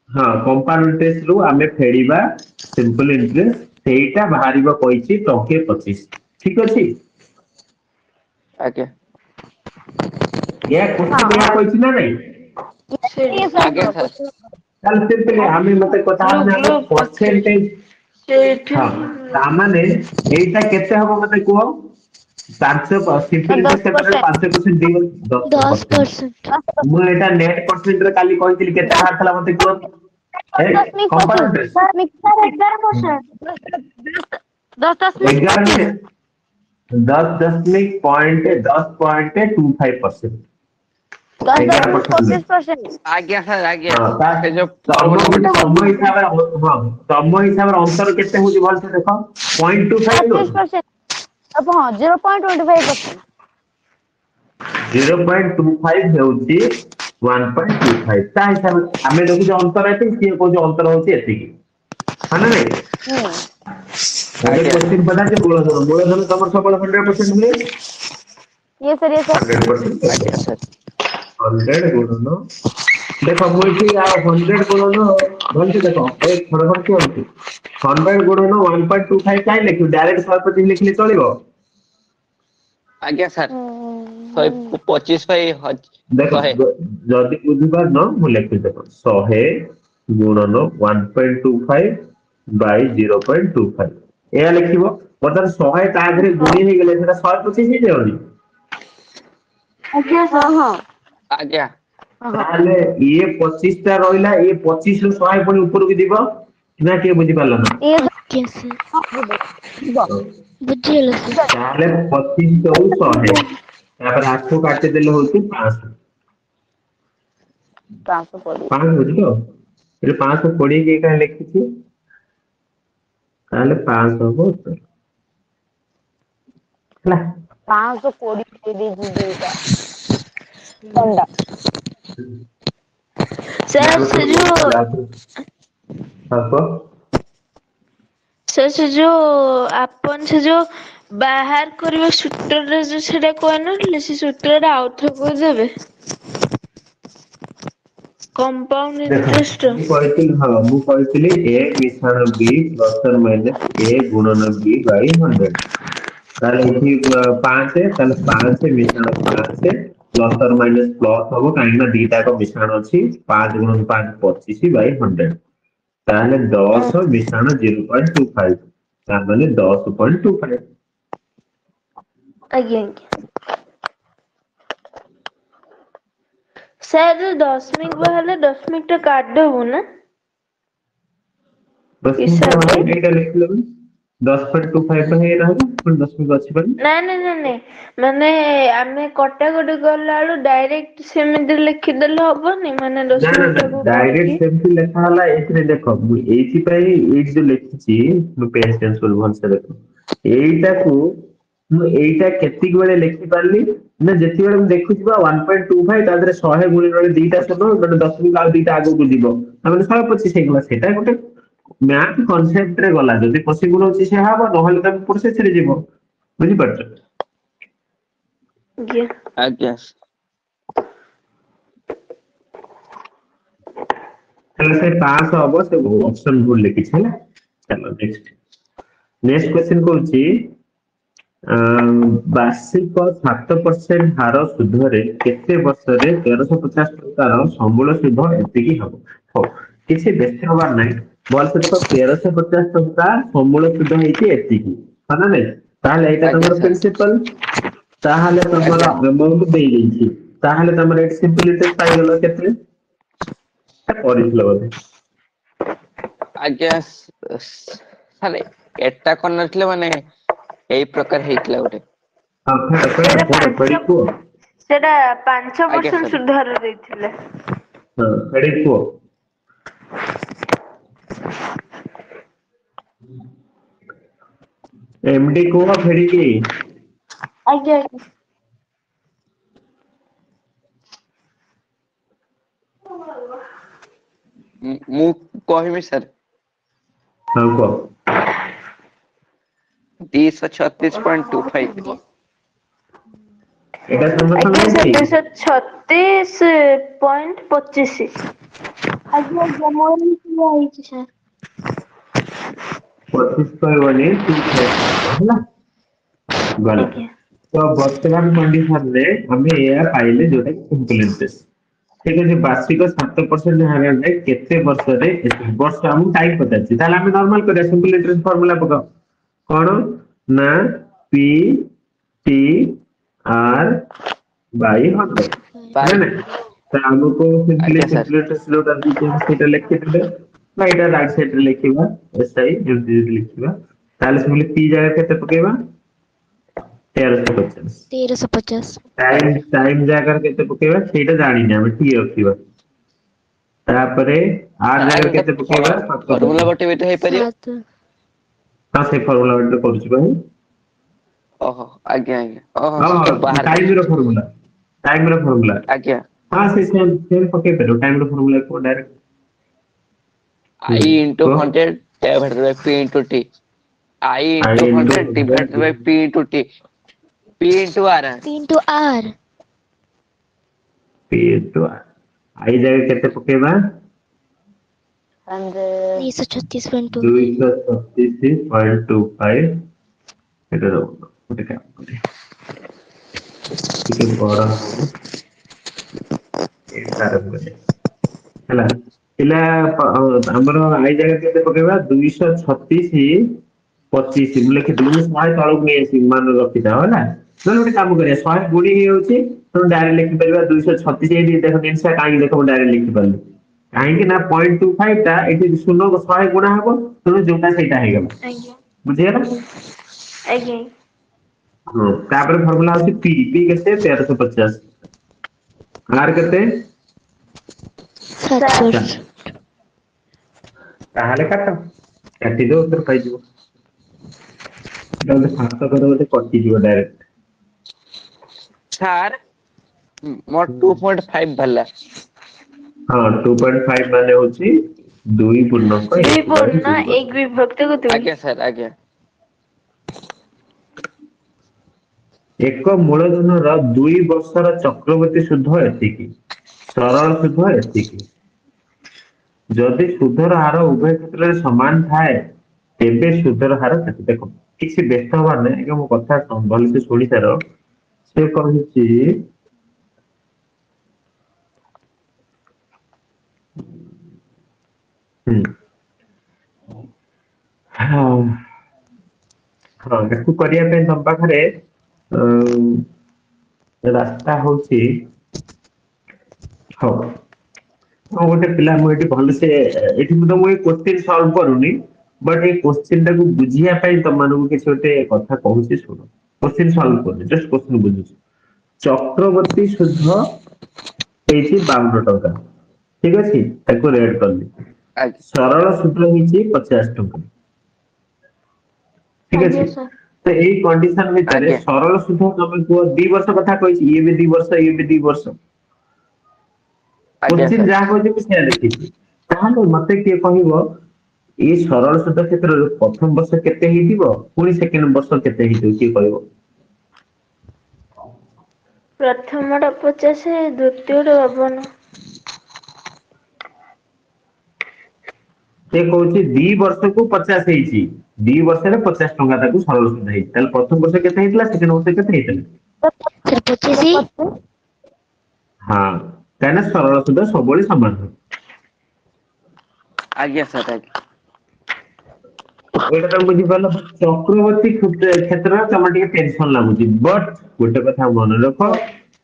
[SPEAKER 1] ହଁ, କମ୍ପାଉଣ୍ଡ ଇଣ୍ଟରେଷ୍ଟ ରୁ ଆମେ ଫେରିବା ସିମ୍ପଲ ଇଣ୍ଟରେଷ୍ଟ, ସେଇଟା ବାହାରିବ କହିଛି 1.25। ଠିକ ଅଛି?
[SPEAKER 2] ଆଜ୍ଞା
[SPEAKER 1] ଏହା କୋଶ୍ଚିନ୍ ଏହା କହିଛି ନା ନାଇଁ?
[SPEAKER 2] ଆଜ୍ଞା ସାର୍।
[SPEAKER 1] ତାହେଲେ ସିମ୍ପଲି ଆମେ ମତେ କଥା
[SPEAKER 3] ଗ୍ଲୁ
[SPEAKER 1] ହଉନେ ଆମେ
[SPEAKER 3] ଗ୍ଲୁ ପାଖରେ
[SPEAKER 1] ପରସେଣ୍ଟେଜ।
[SPEAKER 3] ସେଇଠି
[SPEAKER 1] ହଁ, ତାମାନେ ଏଇଟା କେତେ ହବ ମତେ କୁହ? 5 ସିମ୍ପଲ ଇଣ୍ଟରେଷ୍ଟ କେତେ?
[SPEAKER 4] 10%।
[SPEAKER 1] 5% ଦେଇ 10%।
[SPEAKER 3] 10%।
[SPEAKER 1] ମୁଁ ଏଇଟା ନେଟ୍ ପରସେଣ୍ଟ ରେ କାଲି କହିଥିଲି, କେତେ ବାହାରିଥିଲା ମତେ କୁହ? ଏ କମ୍ପାଉଣ୍ଡ ଇଣ୍ଟରେଷ୍ଟ 11 ନୁହେଁ, 10.25%। 11%।
[SPEAKER 4] 10.25%।
[SPEAKER 2] ଆଜ୍ଞା ସାର୍ ଆଜ୍ଞା।
[SPEAKER 1] ହଁ,
[SPEAKER 2] ସେ ଯୋଉ
[SPEAKER 1] ତମ
[SPEAKER 2] ପରବର୍ତ୍ତୀ
[SPEAKER 1] ଗୋଟେ
[SPEAKER 2] ପଇସା।
[SPEAKER 1] ତମ ହିସାବରେ, ହଁ, ତମ ହିସାବରେ ଅନ୍ତର କେତେ ହଉଛି ଭଲସେ ଦେଖ। 0.25 ନୁହଁ,
[SPEAKER 4] 25%। ହଁ, 0.25%।
[SPEAKER 1] 0.25 ହେଉଛି 1.25। ତା ହିସାବରେ ଆମେ ଦେଖୁଛୁ ଅନ୍ତର ଏତିକି, ସିଏ କହୁଛି ଅନ୍ତର ହଉଛି ଏତିକି, ହଁ ନା ନାଇଁ? ଏବେ
[SPEAKER 2] ଆଜ୍ଞା
[SPEAKER 1] କୋଶ୍ଚିନ୍ ପଚାରୁଛି ମୂଳଧନ। ମୂଳଧନ ତମର ସବୁବେଳେ 100% ହୁଏ?
[SPEAKER 4] Yes sir, yes sir.
[SPEAKER 1] 100%।
[SPEAKER 2] ଆଜ୍ଞା ସାର୍।
[SPEAKER 1] 100 ଗୁଣନ, ଦେଖ ମୁଁ ଏଠି ଆଉ 100 ଗୁଣନ ଭଲସେ ଦେଖ, ଏ ଖଡ଼ ଖଡ଼ କିଏ ହଉଛି? 100 ଗୁଣନ 1.25 କାହିଁ ଲେଖିବୁ? ଡାଇରେକ୍ଟ 125 ଲେଖିଲେ ଚଳିବ?
[SPEAKER 2] ଆଜ୍ଞା ସାର୍। 125
[SPEAKER 1] ଦେଖ,
[SPEAKER 2] 100।
[SPEAKER 1] ଯଦି ବୁଝିପାରୁନ ମୁଁ ଲେଖୁଛି ଦେଖ, 100 ଗୁଣନ 1.25 ବାଇ 0.25, ଏହା ଲେଖିବ। ବର୍ତ୍ତମାନ 100 ତା ଦେହରେ ଗୁଣି ହେଇଗଲେ ସେଟା 125 ହେଇଯାଉନି?
[SPEAKER 3] ଆଜ୍ଞା
[SPEAKER 4] ହଁ
[SPEAKER 3] ସାର୍।
[SPEAKER 4] ହଁ
[SPEAKER 2] ଆଜ୍ଞା
[SPEAKER 4] ହଁ।
[SPEAKER 1] ତାହେଲେ ଇଏ 25 ଟା ରହିଲା, ଇଏ 25 ରୁ 100 ପୁଣି ଉପରକୁ ଯିବ ନା? କିଏ ବୁଝିପାରିଲ ନା?
[SPEAKER 3] ଆଜ୍ଞା ସାର୍। ବୁଝିଗଲା ସାର୍।
[SPEAKER 1] ତାହେଲେ 25 ରୁ 100, ତାପରେ 8 କାଟିଦେଲେ ହଉଛି 500।
[SPEAKER 4] 520।
[SPEAKER 1] 500 ବୁଝିଲ? ଏଠି 520 କିଏ କାହିଁ ଲେଖିଛି? ତାହେଲେ 500 ହବ ଉତ୍ତର, ହେଲା।
[SPEAKER 4] 520 ଦେଇଛି ଦିଟା ଅଣ୍ଡା।
[SPEAKER 3] ସାର୍ ସେ ଯୋଉ ସେ ଯୋଉ ଆପଣ ସେ ଯୋଉ ବାହାର କରିବା ସୂତ୍ରରେ ଯୋଉ ସେଟା କହିନଥିଲେ, ସେ ସୂତ୍ର ଟା ଆଉଥରେ କହିଦେବେ? କମ୍ପାଉଣ୍ଡ
[SPEAKER 1] ଦେଖ
[SPEAKER 3] ଇଣ୍ଟରେଷ୍ଟ ର।
[SPEAKER 1] ମୁଁ କହିଥିଲି, ହଁ ମୁଁ କହିଥିଲି a ମିଶାଣ b plus or minus a ଗୁଣନ b ବାଇ 100। ତାହେଲେ ଏଠି 5, ତାହେଲେ 5 ମିଶାଣ 5 ପ୍ଲସ ଅର ମାଇନସ ପ୍ଲସ ହବ, କାହିଁକି ନା ଦିଟାକ ମିଶାଣ ଅଛି। 5 ଗୁଣନ 5 25 ବାଇ 100। ତାହେଲେ 10 ମିଶାଣ 0.25, ତାମାନେ 10.25।
[SPEAKER 3] ଆଜ୍ଞା ଆଜ୍ଞା। ସାର୍ ଯୋଉ ଦଶମିକ ବାହାରିଲେ ଦଶମିକ ଟା କାଟିଦବୁ ନା? ହିସାବରେ?
[SPEAKER 1] ଏଇଟା ଲେଖିଲନି 10.25 ତ ହେଇରହବ, ପୁଣି 10 ଅଛି ବୋଲି।
[SPEAKER 3] ନାଇଁ ମାନେ ଆମେ କଟାକଟି କଲା ବେଳୁ ଡାଇରେକ୍ଟ ସେମିତି ଲେଖିଦେଲେ ହବନି? ମାନେ
[SPEAKER 1] ନା ନା
[SPEAKER 3] ଦଶମିକ
[SPEAKER 1] ନା,
[SPEAKER 3] ଟାକୁ
[SPEAKER 1] ଡାଇରେକ୍ଟ
[SPEAKER 3] କାଢିକି।
[SPEAKER 1] ସେମିତି ଲେଖା ହେଲା। ଏଇଥିରେ ଦେଖ, ମୁଁ ଏଇଥିପାଇଁ ଏଇଠି ଯୋଉ ଲେଖିଛି, ମୁଁ ପେନ୍ ଚେଞ୍ଜ କରିବି ଭଲସେ ଦେଖ। ଏଇଟାକୁ ମୁଁ ଏଇଟା କେତିକି ବେଳେ ଲେଖିପାରିଲି ନା? ଯେତେବେଳେ ମୁଁ ଦେଖୁଛି 1.25 ତା ଦେହରେ 100 ଗୁଣିଲେ ଦିଟା ଶୂନ, ମାନେ ଦଶମିକ ଆଉ ଦିଟା ଆଗକୁ ଯିବ, ତାମାନେ 125 ହେଇଗଲା। ସେଇଟା ଗୋଟେ ମ୍ୟାଥ କନସେପ୍ଟ ରେ ଗଲା। ଯଦି ପସିବୁଲ ଅଛି ସେୟା ହବ, ନହେଲେ ତମେ ପ୍ରୋସେସ ରେ ଯିବ। ବୁଝିପାରୁଛ?
[SPEAKER 3] ଆଜ୍ଞା।
[SPEAKER 2] ଆଜ୍ଞା।
[SPEAKER 1] ତାହେଲେ ସେ 500 ହବ, ସେ ଅପସନ ଭୁଲ ଲେଖିଛି ହେଲା। ଚାଲ ନେକ୍ସଟ। ନେକ୍ସଟ କ୍ୱେଶ୍ଚନ କହୁଛି, ବାର୍ଷିକ 7% ହାର ସୁଧରେ କେତେ ବର୍ଷରେ 1350 ଟଙ୍କାର ସମୂଳ ସୁଧ ଏତିକି ହବ? ହଉ, କିଛି ବ୍ୟସ୍ତ ହବାର ନାହିଁ। ଭଲସେ ଦେଖ, 1350 ଟଙ୍କା ସମୂଳ ସୁଧ ହେଇଛି ଏତିକି, ହଁ ନା ନାଇଁ? ତାହେଲେ ଏଇଟା
[SPEAKER 2] ଆଜ୍ଞା
[SPEAKER 1] ତମର
[SPEAKER 2] ସାର୍।
[SPEAKER 1] ପ୍ରିନ୍ସିପାଲ। ତାହେଲେ ତମର
[SPEAKER 2] ଆଜ୍ଞା
[SPEAKER 1] ଆମାଉଣ୍ଟ ଦେଇଯାଇଛି। ତାହେଲେ ତମର ଏଠି ସିମ୍ପଲ ଇଣ୍ଟରେଷ୍ଟ ପାଇଗଲ କେତେ? କରିଥିଲ ବୋଧେ?
[SPEAKER 2] ଆଜ୍ଞା ସାର୍, ଏଟା କରିନଥିଲେ ମାନେ ଏଇ ପ୍ରକାର ହେଇଥିଲା ଗୋଟେ।
[SPEAKER 1] ହଁ, ଫେଡ ଫେଡ ଫେଡିକି କୁହ।
[SPEAKER 3] ସେଟା 5%
[SPEAKER 2] ଆଜ୍ଞା ସାର୍।
[SPEAKER 3] ସୁଧରେ ଦେଇଥିଲେ।
[SPEAKER 1] ହଁ, ଫେଡିକି କୁହ। ଏମଡି କୁହ ଫେଡିକି।
[SPEAKER 3] ଆଜ୍ଞା
[SPEAKER 2] ମୁଁ କହିବି ସାର୍
[SPEAKER 1] ହଁ କୁହ।
[SPEAKER 2] 236.25
[SPEAKER 1] ଏଇଟା ସମସ୍ତଙ୍କର
[SPEAKER 3] ଆଜ୍ଞା ସାର୍
[SPEAKER 1] ହେଇଛି?
[SPEAKER 3] 236.25
[SPEAKER 4] ଆଜ୍ଞା ଆଜ୍ଞା ମୋର ବି ସେଇଆ ହେଇଛି ସାର୍।
[SPEAKER 1] 25 କହିବନି 2 ହେଲା ଗଲା।
[SPEAKER 3] ଆଜ୍ଞା
[SPEAKER 1] ତ ବର୍ତ୍ତମାନ କଣ୍ଡିସନରେ ଆମେ ଏଇଆ ପାଇଲେ ଯୋଉଟା ସିମ୍ପଲ ଇଣ୍ଟରେଷ୍ଟ। ଠିକ ଅଛି, ବାର୍ଷିକ 7% ହାରରେ କେତେ ବର୍ଷରେ ବର୍ଷ ଆମକୁ ଟାଇମ ପଚାରିଛି, ତାହେଲେ ଆମେ ନର୍ମାଲ କରିବା ସିମ୍ପଲ ଇଣ୍ଟରେଷ୍ଟ ଫର୍ମୁଲା ପକାଅ। କଣ ନା ପି ଟି ଆର ବାଇ 100
[SPEAKER 2] ବାଇ
[SPEAKER 1] ନା ନାଇଁ? ତ ଆମକୁ
[SPEAKER 2] ଆଜ୍ଞା ସାର୍
[SPEAKER 1] ସିମ୍ପଲ ଇଣ୍ଟରେଷ୍ଟ ଯୋଉଟା ଦେଇଛନ୍ତି ସେଇଟା ଲେଖିଦେଲେ, ନା ଏଇଟା ରାଇଟ ସାଇଡ୍ ରେ ଲେଖିବା SI ଏମିତି ଯଦି ଲେଖିବା ତାହେଲେ ସିମ୍ପଲି ପି ଜାଗାରେ କେତେ ପକେଇବା 1350।
[SPEAKER 5] 1350
[SPEAKER 1] ଟାଇମ ଜାଗାରେ କେତେ ପକେଇବା ସେଇଟା ଜାଣିନି, ଆମେ ଟି ରଖିବା। ତାପରେ ଆର
[SPEAKER 2] ଆଉ
[SPEAKER 1] ଜାଗାରେ
[SPEAKER 2] ଗୋଟେ
[SPEAKER 1] କେତେ ପକେଇବା
[SPEAKER 2] ଫର୍ମୁଲା
[SPEAKER 1] 750।
[SPEAKER 2] ଗୋଟେ ବି ତ ହେଇପାରିବ।
[SPEAKER 5] 7
[SPEAKER 1] ହଁ ସେଇ ଫର୍ମୁଲା ଗୋଟେ କରୁଛି ଭାଇ।
[SPEAKER 2] ଓହୋ ଆଜ୍ଞା ଆଜ୍ଞା
[SPEAKER 1] ହଁ
[SPEAKER 2] ଓହୋ ବାହାର
[SPEAKER 1] ଟାଇମ
[SPEAKER 2] କରୁଛି
[SPEAKER 1] ର ଫର୍ମୁଲା, ଟାଇମ ର ଫର୍ମୁଲା।
[SPEAKER 2] ଆଜ୍ଞା
[SPEAKER 1] ହଁ ସେ ସେମ ପକେଇ ପାରିବ, ଟାଇମ ର ଫର୍ମୁଲା କୁହ ଡାଇରେକ୍ଟ।
[SPEAKER 2] I into
[SPEAKER 1] କୁହ
[SPEAKER 2] 100 divided by P into T. I
[SPEAKER 1] I
[SPEAKER 2] into
[SPEAKER 1] into
[SPEAKER 2] 100 divided by P into T. P into R.
[SPEAKER 5] P into R
[SPEAKER 1] P into R। I ଜାଗାରେ କେତେ ପକେଇବା
[SPEAKER 4] 100
[SPEAKER 5] 236.25
[SPEAKER 1] 236.25। ଏଟା ରହୁନ ଗୋଟେ କାମ କରିବା, ଟିକେ ବଡ ହଉ ହେଲା। ପିଲା ଆମର ଆଇ ଜାଗାରେ କେତେ ପକେଇବା 236.25। ମୁଁ ଲେଖିଥିଲି, ମୁଁ 100 ତଳକୁ ନେଇ ଆସିବି ମାନ ରଖିଥାଅ ହେଲା। ନହେଲେ ଗୋଟେ କାମ କରିବା 100 ଗୁଣି ହେଇଯାଉଛି, ତେଣୁ ଡାଇରେକ୍ଟ ଲେଖିପାରିବା 236। ଏଇଠି ଦେଖ ଜିନିଷ କାହିଁକି ଦେଖ ମୁଁ ଡାଇରେକ୍ଟ ଲେଖିପାରିଲି, କାହିଁକି ନା 0.25 ଟା ଏଠି ଶୂନ 100 ଗୁଣା ହବ, ତେଣୁ ଯୋଉଟା ସେଇଟା ହେଇଗଲା।
[SPEAKER 3] ଆଜ୍ଞା
[SPEAKER 1] ବୁଝିଗଲା?
[SPEAKER 3] ଆଜ୍ଞା
[SPEAKER 1] ହଁ ତାପରେ ଫର୍ମୁଲା ହଉଛି ପି, ପି କେତେ 1350। ଆର କେତେ
[SPEAKER 5] 700
[SPEAKER 1] ତାହେଲେ କାଟ, କାଟିଦବ ଉତ୍ତର ପାଇଯିବ। ଏଟା ଗୋଟେ 7 ବୋଧେ କଟିଯିବ ଡାଇରେକ୍ଟ।
[SPEAKER 2] ସାର୍ ମୋର 2.5 ବାହାରିଲା।
[SPEAKER 1] ହଁ 2.5 ମାନେ ହଉଛି 2
[SPEAKER 3] ଦୁଇ
[SPEAKER 1] ଏକ ବାଇ
[SPEAKER 3] ପୂର୍ଣ୍ଣ
[SPEAKER 1] 2
[SPEAKER 3] ଏକ ବିଭକ୍ତିକୁ 2
[SPEAKER 2] ଆଜ୍ଞା ସାର୍ ଆଜ୍ଞା
[SPEAKER 1] ଏକ ମୂଳଧନର 2 ବର୍ଷର ଚକ୍ରବର୍ତ୍ତୀ ସୁଧ ଏତିକି, ସରଳ ସୁଧ ଏତିକି। ଯଦି ସୁଧର ହାର ଉଭୟ କ୍ଷେତ୍ରରେ ସମାନ ଥାଏ ତେବେ ସୁଧର ହାର କେତେ? ଦେଖ କିଛି ବ୍ୟସ୍ତ ହବାର ନାହିଁ, ଆଜ୍ଞା ମୋ କଥା ଭଲସେ ଶୁଣିସାର। ସେ କହିଛି ହୁଁ ହଁ ହଁ ଏହାକୁ କରିବା ପାଇଁ ତମ ପାଖରେ ରାସ୍ତା ହଉଛି, ହଉ ହଁ ଗୋଟେ ପିଲା ମୁଁ ଏଠି ଭଲସେ ଏଠି ମୁଁ ଏଇ କୋଶ୍ଚିନ୍ ସଲ୍ଭ କରୁନି, ବଟ୍ ଏଇ କୋଶ୍ଚିନ୍ ଟାକୁ ବୁଝିବା ପାଇଁ ତମମାନଙ୍କୁ କିଛି ଗୋଟେ କଥା କହୁଛି ଶୁଣ। କୋଶ୍ଚିନ୍ ସଲ୍ଭ କରୁନି, ଜଷ୍ଟ କୋଶ୍ଚିନ୍ ବୁଝୁଛି। ଚକ୍ରବର୍ତ୍ତୀ ସୁଧ ହେଇଛି 52 ଟଙ୍କା, ଠିକ ଅଛି, ତାକୁ ରେଡ କଲି।
[SPEAKER 2] ଆଜ୍ଞା
[SPEAKER 1] ସରଳ ସୁଧ ହେଇଛି 50 ଟଙ୍କା, ଠିକ
[SPEAKER 3] ଆଜ୍ଞା
[SPEAKER 1] ଅଛି।
[SPEAKER 3] ସାର୍
[SPEAKER 1] ତ ଏଇ କଣ୍ଡିସନ ଭିତରେ
[SPEAKER 2] ଆଜ୍ଞା
[SPEAKER 1] ସରଳ ସୁଧ ତମେ କୁହ 2 ବର୍ଷ କଥା କହିଛି, ଇଏ ବି 2 ବର୍ଷ ଇଏ ବି 2 ବର୍ଷ।
[SPEAKER 2] ଆଜ୍ଞା
[SPEAKER 1] କୋଶ୍ଚିନ୍
[SPEAKER 2] ସାର୍
[SPEAKER 1] ଯାହା କହିଛି ମୁଁ ସେଇଆ ଲେଖିଛି। ତାହେଲେ ମତେ କିଏ କହିବ ଏଇ ସରଳ ସୁଧ କ୍ଷେତ୍ରରେ ପ୍ରଥମ ବର୍ଷ କେତେ ହେଇଥିବ, ପୁଣି ସେକେଣ୍ଡ ବର୍ଷ କେତେ ହେଇଥିବ, କିଏ କହିବ?
[SPEAKER 3] ପ୍ରଥମ ଟା 50, ଦ୍ଵିତୀୟ ଟା 52।
[SPEAKER 1] ସେ କହୁଛି 2 ବର୍ଷକୁ 50 ହେଇଛି, 2 ବର୍ଷରେ 50 ଟଙ୍କା ତାକୁ ସରଳ ସୁଧ ହେଇଛି, ତାହେଲେ ପ୍ରଥମ ବର୍ଷ କେତେ ହେଇଥିଲା, ସେକେଣ୍ଡ ବର୍ଷ କେତେ ହେଇଥିଲା?
[SPEAKER 5] ସାର୍ 25
[SPEAKER 1] ହଁ କାହିଁକିନା ସରଳ ସୁଧ ସବୁବେଳେ ସମାନ।
[SPEAKER 2] ଆଜ୍ଞା ସାର୍ ଆଜ୍ଞା
[SPEAKER 1] ଏଇଟା ତମେ ବୁଝିପାରିଲ। ଚକ୍ରବର୍ତ୍ତୀ କ୍ଷେତ୍ରରେ ତମେ ଟିକେ ଟେନସନ ଲାଗୁଛି, ବଟ୍ ଗୋଟେ କଥା ମନେ ରଖ,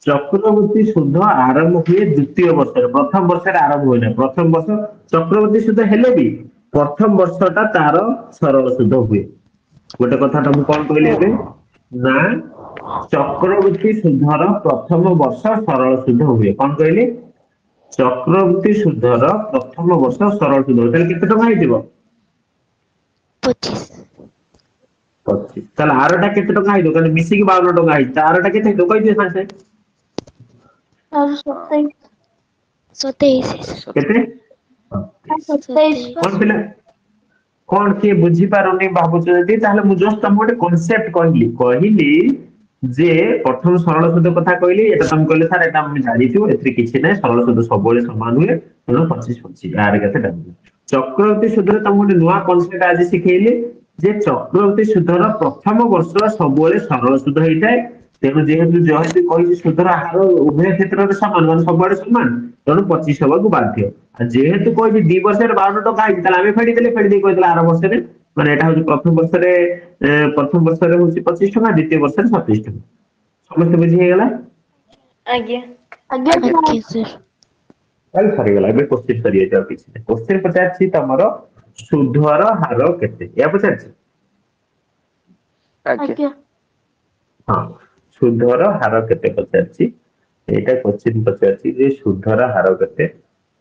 [SPEAKER 1] ଚକ୍ରବର୍ତ୍ତୀ ସୁଧ ଆରମ୍ଭ ହୁଏ ଦ୍ଵିତୀୟ ବର୍ଷରେ, ପ୍ରଥମ ବର୍ଷରେ ଆରମ୍ଭ ହୁଏ ନାହିଁ। ପ୍ରଥମ ବର୍ଷ ଚକ୍ରବର୍ତ୍ତୀ ସୁଧ ହେଲେ ବି ପ୍ରଥମ ବର୍ଷ ଟା ତାର ସରଳ ସୁଧ ହୁଏ। ଗୋଟେ କଥା ଟା ମୁଁ କଣ କହିଲି ଏବେ ନା ଚକ୍ରବର୍ତ୍ତୀ ସୁଧର ପ୍ରଥମ ବର୍ଷ ସରଳ ସୁଧ ହୁଏ, କଣ କହିଲି? ଚକ୍ରବର୍ତ୍ତୀ ସୁଧର ପ୍ରଥମ ବର୍ଷ ସରଳ ସୁଧ ହୁଏ, ତାହେଲେ କେତେ ଟଙ୍କା ହେଇଥିବ?
[SPEAKER 5] 25
[SPEAKER 1] 25 ତାହେଲେ ଆରଟା କେତେ ଟଙ୍କା ହେଇଥିବ କାରଣ ମିଶିକି 52 ଟଙ୍କା ହେଇଛି ଆରଟା କେତେ ହେଇଥିବ କହିଦିଅ ସାଙ୍ଗେ
[SPEAKER 4] ସତେଇଶ
[SPEAKER 5] सत्ताईस
[SPEAKER 1] କେତେ
[SPEAKER 4] ସତେଇଶ
[SPEAKER 1] କଣ ପିଲା କଣ କିଏ ବୁଝିପାରୁନି ଭାବୁଛ ଯଦି ତାହେଲେ ମୁଁ ଜଷ୍ଟ ତମକୁ ଗୋଟେ କନସେପ୍ଟ କହିଲି ଯେ ପ୍ରଥମ ସରଳ ସୁଧ କଥା କହିଲି ଏଟା ତମେ କହିଲେ ସାର୍ ଏଟା ଆମେ ଜାଣିଛୁ ଏଥିରେ କିଛି ନାହିଁ ସରଳ ସୁଧ ସବୁବେଳେ ସମାନ ହୁଏ ତେଣୁ 25 ଆର କେତେ ଡାକୁ ଚକ୍ରବର୍ତ୍ତୀ ସୁଧରେ ତମକୁ ଗୋଟେ ନୂଆ କନସେପ୍ଟ ଆଜି ଶିଖେଇଲି ଯେ ଚକ୍ରବର୍ତ୍ତୀ ସୁଧର ପ୍ରଥମ ବର୍ଷ ସବୁବେଳେ ସରଳ ସୁଧ ହେଇଥାଏ ତେଣୁ ଯେହେତୁ କହିଛି ସୁଧର ହାର ଉଭୟ କ୍ଷେତ୍ରରେ ସମାନ ମାନେ ସବୁଆଡେ ସମାନ ତେଣୁ 25 ହବାକୁ ବାଧ୍ୟ ଆଉ ଯେହେତୁ କହିଛି 2 ବର୍ଷରେ 52 ଟଙ୍କା ହେଇଛି ତାହେଲେ ଆମେ ଫେଡି ଦେଇ କହିଥିଲେ ଆର ବର୍ଷରେ ମାନେ ଏଟା ହଉଛି ପ୍ରଥମ ବର୍ଷରେ ହଉଛି 25 ଟଙ୍କା ଦ୍ୱିତୀୟ ବର୍ଷରେ 27 ଟଙ୍କା ସମସ୍ତେ ବୁଝି ହେଇଗଲା
[SPEAKER 3] ଆଜ୍ଞା
[SPEAKER 4] ଆଜ୍ଞା
[SPEAKER 2] ଆଜ୍ଞା
[SPEAKER 5] ओके सर
[SPEAKER 1] ତାହେଲେ ସରିଗଲା ଏବେ କୋଶ୍ଚିନ୍ ସରିଯାଇଛି ଆଉ କିଛି ନାହିଁ କୋଶ୍ଚିନ୍ ପଚାରିଛି ତମର ସୁଧର ହାର କେତେ ଏହା ପଚାରିଛି
[SPEAKER 2] ଆଜ୍ଞା
[SPEAKER 4] ଆଜ୍ଞା
[SPEAKER 1] ହଁ ସୁଧର ହାର କେତେ ପଚାରିଛି ଏଇଟା କୋଶ୍ଚିନ୍ ପଚାରିଛି ଯେ ସୁଧର ହାର କେତେ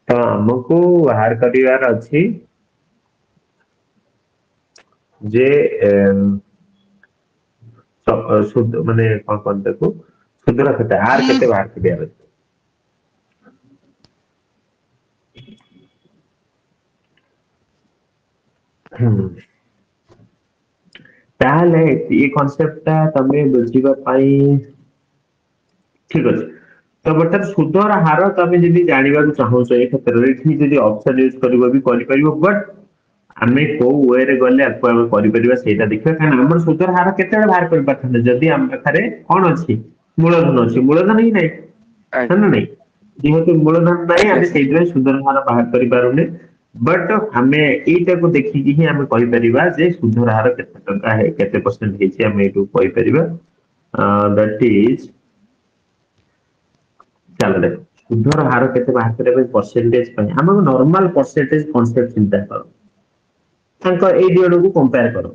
[SPEAKER 1] ତ ଆମକୁ ବାହାର କରିବାର ଅଛି ଯେ ସୁଧ ମାନେ କଣ କହନ୍ତି ତାକୁ ସୁଧର କେତେ ଆର କେତେ ବାହାର କରିବାର ଅଛି ତାହେଲେ ଏ କନସେପ୍ଟ ଟା ତମେ ବୁଝିବା ପାଇଁ ଠିକ ଅଛି ତ ବର୍ତ୍ତମାନ ସୁଧର ହାର ତମେ ଯଦି ଜାଣିବାକୁ ଚାହୁଁଛ ଏ କ୍ଷେତ୍ରରେ ଏଠି ଯଦି ଅପସନ ୟୁଜ କରିବ ବି କରିପାରିବ ବଟ୍ ଆମେ କୋଉ ୱେରେ ଗଲେ ଆକୁ ଆମେ କରିପାରିବା ସେଇଟା ଦେଖିବା କାରଣ ଆମର ସୁଧର ହାର କେତେବେଳେ ବାହାର କରିପାରିଥାନ୍ତେ ଯଦି ଆମ ପାଖରେ କଣ ଅଛି ମୂଳଧନ ଅଛି ମୂଳଧନ ହିଁ ନାହିଁ ହଁ
[SPEAKER 2] ଆଜ୍ଞା
[SPEAKER 1] ନା ନାଇଁ ଯେହେତୁ ମୂଳଧନ ନାହିଁ
[SPEAKER 2] ଆଜ୍ଞା
[SPEAKER 1] ଆମେ
[SPEAKER 2] ସାର୍
[SPEAKER 1] ସେଇଥିପାଇଁ ସୁଧର ହାର ବାହାର କରିପାରୁନେ ବଟ୍ ଆମେ ଏଇଟାକୁ ଦେଖିକି ହିଁ ଆମେ କହିପାରିବା ଯେ ସୁଧର ହାର କେତେ ଟଙ୍କା କେତେ ପରସେଣ୍ଟ ହେଇଛି ଆମେ ଏଇଠୁ କହିପାରିବା ଦ୍ୟାଟ ଇଜ ଚାଲ ଦେଖ ସୁଧର ହାର କେତେ ବାହାର କରିବା ପାଇଁ ପରସେଣ୍ଟେଜ ପାଇଁ ଆମକୁ ନର୍ମାଲ ପରସେଣ୍ଟେଜ କନସେପ୍ଟ ଚିନ୍ତା କର ତାଙ୍କ ଏଇ ଦି ଜଣଙ୍କୁ କମ୍ପେୟାର କର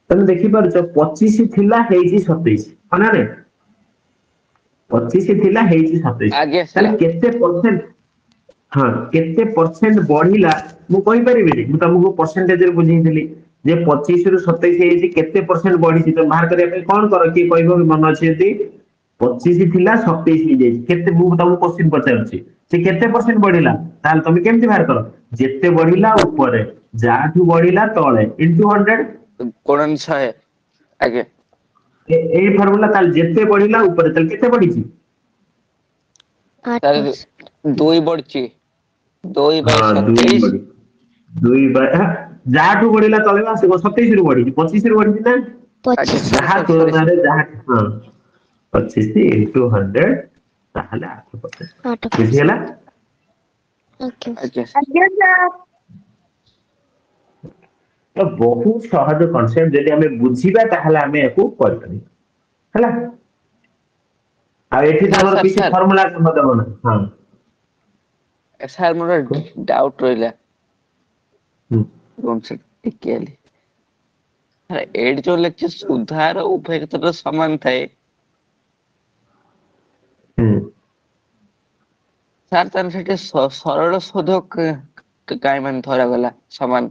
[SPEAKER 1] ତମେ ଦେଖିପାରୁଛ 25 ଥିଲା ହେଇଛି 27 ହଁ ନା ନାଇଁ 25 ଥିଲା ହେଇଛି 27
[SPEAKER 2] ଆଜ୍ଞା
[SPEAKER 1] ତାହେଲେ
[SPEAKER 2] ସାର୍
[SPEAKER 1] କେତେ ପରସେଣ୍ଟ ହଁ କେତେ ପରସେଣ୍ଟ ବଢିଲା ମୁଁ କହିପାରିବିନି ମୁଁ ତମକୁ ପରସେଣ୍ଟେଜରେ ବୁଝେଇଥିଲି ଯେ 25 ରୁ 27 ହେଇଛି କେତେ ପରସେଣ୍ଟ ବଢିଛି ତ ବାହାର କରିବା ପାଇଁ କଣ କର କିଏ କହିବ ମନେ ଅଛି ଯଦି 25 ଥିଲା 27 ହେଇଯାଇଛି କେତେ ମୁଁ ତମକୁ କୋଶ୍ଚିନ୍ ପଚାରୁଛି ସେ କେତେ ପରସେଣ୍ଟ ବଢିଲା ତାହେଲେ ତମେ କେମିତି ବାହାର କର ଯେତେ ବଢିଲା ଉପରେ ଯାହାଠୁ ବଢିଲା ତଳେ ଇଣ୍ଟୁ 100
[SPEAKER 2] ଗୁଣନ 100 ଆଜ୍ଞା
[SPEAKER 1] ଏଇ ଫର୍ମୁଲା ତାହେଲେ ଯେତେ ବଢିଲା ଉପରେ ତାହେଲେ କେତେ ବଢିଛି
[SPEAKER 5] 8%.
[SPEAKER 2] ସାର୍ 2 ବଢିଛି 2
[SPEAKER 1] ହଁ
[SPEAKER 2] ବାଇ
[SPEAKER 1] ଦୁଇ
[SPEAKER 2] 27
[SPEAKER 1] ବଢି ଦୁଇ ଯାହାଠୁ ବଢିଲା ତଳେ ଆସିବ 27 ରୁ ବଢିଛି 25 ରୁ ବଢିଛି ନା
[SPEAKER 2] ଆଜ୍ଞା
[SPEAKER 5] 25.
[SPEAKER 2] ସରି
[SPEAKER 1] ଯାହା
[SPEAKER 2] ସରି ସରି
[SPEAKER 1] ତୁଳନାରେ ଯାହା ହଁ 25 ଇଣ୍ଟୁ 100 ତାହେଲେ 8%।
[SPEAKER 5] 8%.
[SPEAKER 1] ବୁଝିଗଲା
[SPEAKER 5] ओके
[SPEAKER 2] ଆଜ୍ଞା
[SPEAKER 4] ଆଜ୍ଞା ସାର୍
[SPEAKER 1] ତ ବହୁତ ସହଜ କନସେପ୍ଟ ଯଦି ଆମେ ବୁଝିବା ତାହେଲେ ଆମେ ୟାକୁ କରିପାରିବା ହେଲା ଆଉ ଏଠି
[SPEAKER 2] ସାର୍
[SPEAKER 1] ତମର
[SPEAKER 2] ସାର୍
[SPEAKER 1] କିଛି
[SPEAKER 2] ସାର୍
[SPEAKER 1] ଫର୍ମୁଲା କାମ ଦେବ ନା ହଁ
[SPEAKER 2] ସାର୍ ମୋର
[SPEAKER 1] କୁହ।
[SPEAKER 2] ଡାଉଟ ରହିଲା
[SPEAKER 1] ହୁଁ
[SPEAKER 2] ଟିକେ ଏଇଠି ଯୋଉ ଲେଖିଛି ସୁଧାର ଉଭୟ କ୍ଷେତ୍ରରେ ସମାନ ଥାଏ
[SPEAKER 1] ହୁଁ
[SPEAKER 2] ସାର୍ ତାହେଲେ ସେଠି ସରଳ ସୁଧ କାହିଁ ମାନେ ଧରାଗଲା ସମାନ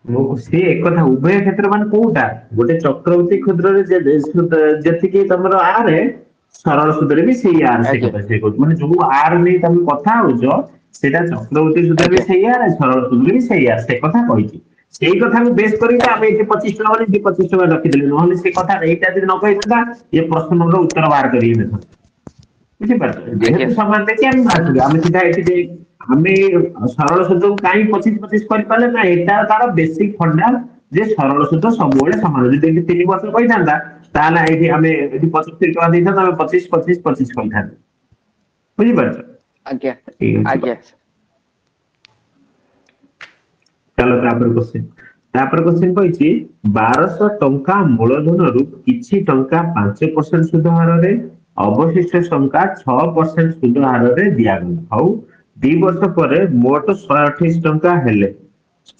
[SPEAKER 1] ମୁଁ ସେ ଏକଥା ଉଭୟ କ୍ଷେତ୍ର ମାନେ କୋଉଟା ଗୋଟେ ଚକ୍ରବର୍ତ୍ତୀ କ୍ଷୁଦ୍ରରେ ଯେତିକି ତମର ଆରେ ସରଳ ସୁଧରେ ବି ସେଇ ଆର ସେ
[SPEAKER 2] ଆଜ୍ଞା
[SPEAKER 1] କଥା ସେ କହୁଛି ମାନେ ଯୋଉ ଆର ନେଇ ତମେ କଥା ହଉଛ ସେଇଟା ଚକ୍ରବର୍ତ୍ତୀ ସୁଧରେ ବି
[SPEAKER 2] ଆଜ୍ଞା
[SPEAKER 1] ସେଇଆ ସରଳ ସୁଧରେ ବି ସେଇଆ ସେ କଥା କହିଛି ସେଇ କଥାକୁ ବେଶ କରିକି ଆମେ ଏଠି 25 ଟଙ୍କା ମାନେ 25 ଟଙ୍କା ରଖିଦେଲେ ନହେଲେ ସେ କଥା ଏଇଟା ଯଦି ନ କହିଥାନ୍ତା ଏ ପ୍ରଶ୍ନର ଉତ୍ତର ବାହାର କରିକି ଦେଇଥାନ୍ତା ବୁଝିପାରୁଛ
[SPEAKER 2] ଆଜ୍ଞା
[SPEAKER 1] ଯେହେତୁ ସମାନ ଦେଖି ଆମେ ବାହାର କରିବା ଆମେ ସିଧା ଏଠି ଆମେ ସରଳ ସୁଧକୁ କାହିଁ 25 କରିପାରିଲେ ନା ଏଇଟା ତାର ବେସିକ ଫଣ୍ଡା ଯେ ସରଳ ସୁଧ ସବୁବେଳେ ସମାନ ଯଦି ଏଠି 3 ବର୍ଷ କହିଥାନ୍ତା ତାହେଲେ ଏଇଠି ଆମେ ଏଠି 75 ଟଙ୍କା ଦେଇଥାନ୍ତେ ଆମେ 25 କହିଥାନ୍ତେ ବୁଝିପାରୁଛ
[SPEAKER 2] ଆଜ୍ଞା
[SPEAKER 1] ଏଇ ହଉଛି
[SPEAKER 2] ଆଜ୍ଞା
[SPEAKER 1] କଥା ଚାଲ ତାପରେ କୋଶ୍ଚିନ୍ କହିଛି 1200 ଟଙ୍କା ମୂଳଧନରୁ କିଛି ଟଙ୍କା 5% ସୁଧ ହାରରେ ଅବଶିଷ୍ଟ ଟଙ୍କା 6% ସୁଧ ହାରରେ ଦିଆଗଲା ହଉ 2 ବର୍ଷ ପରେ ମୋଟ 128 ଟଙ୍କା ହେଲେ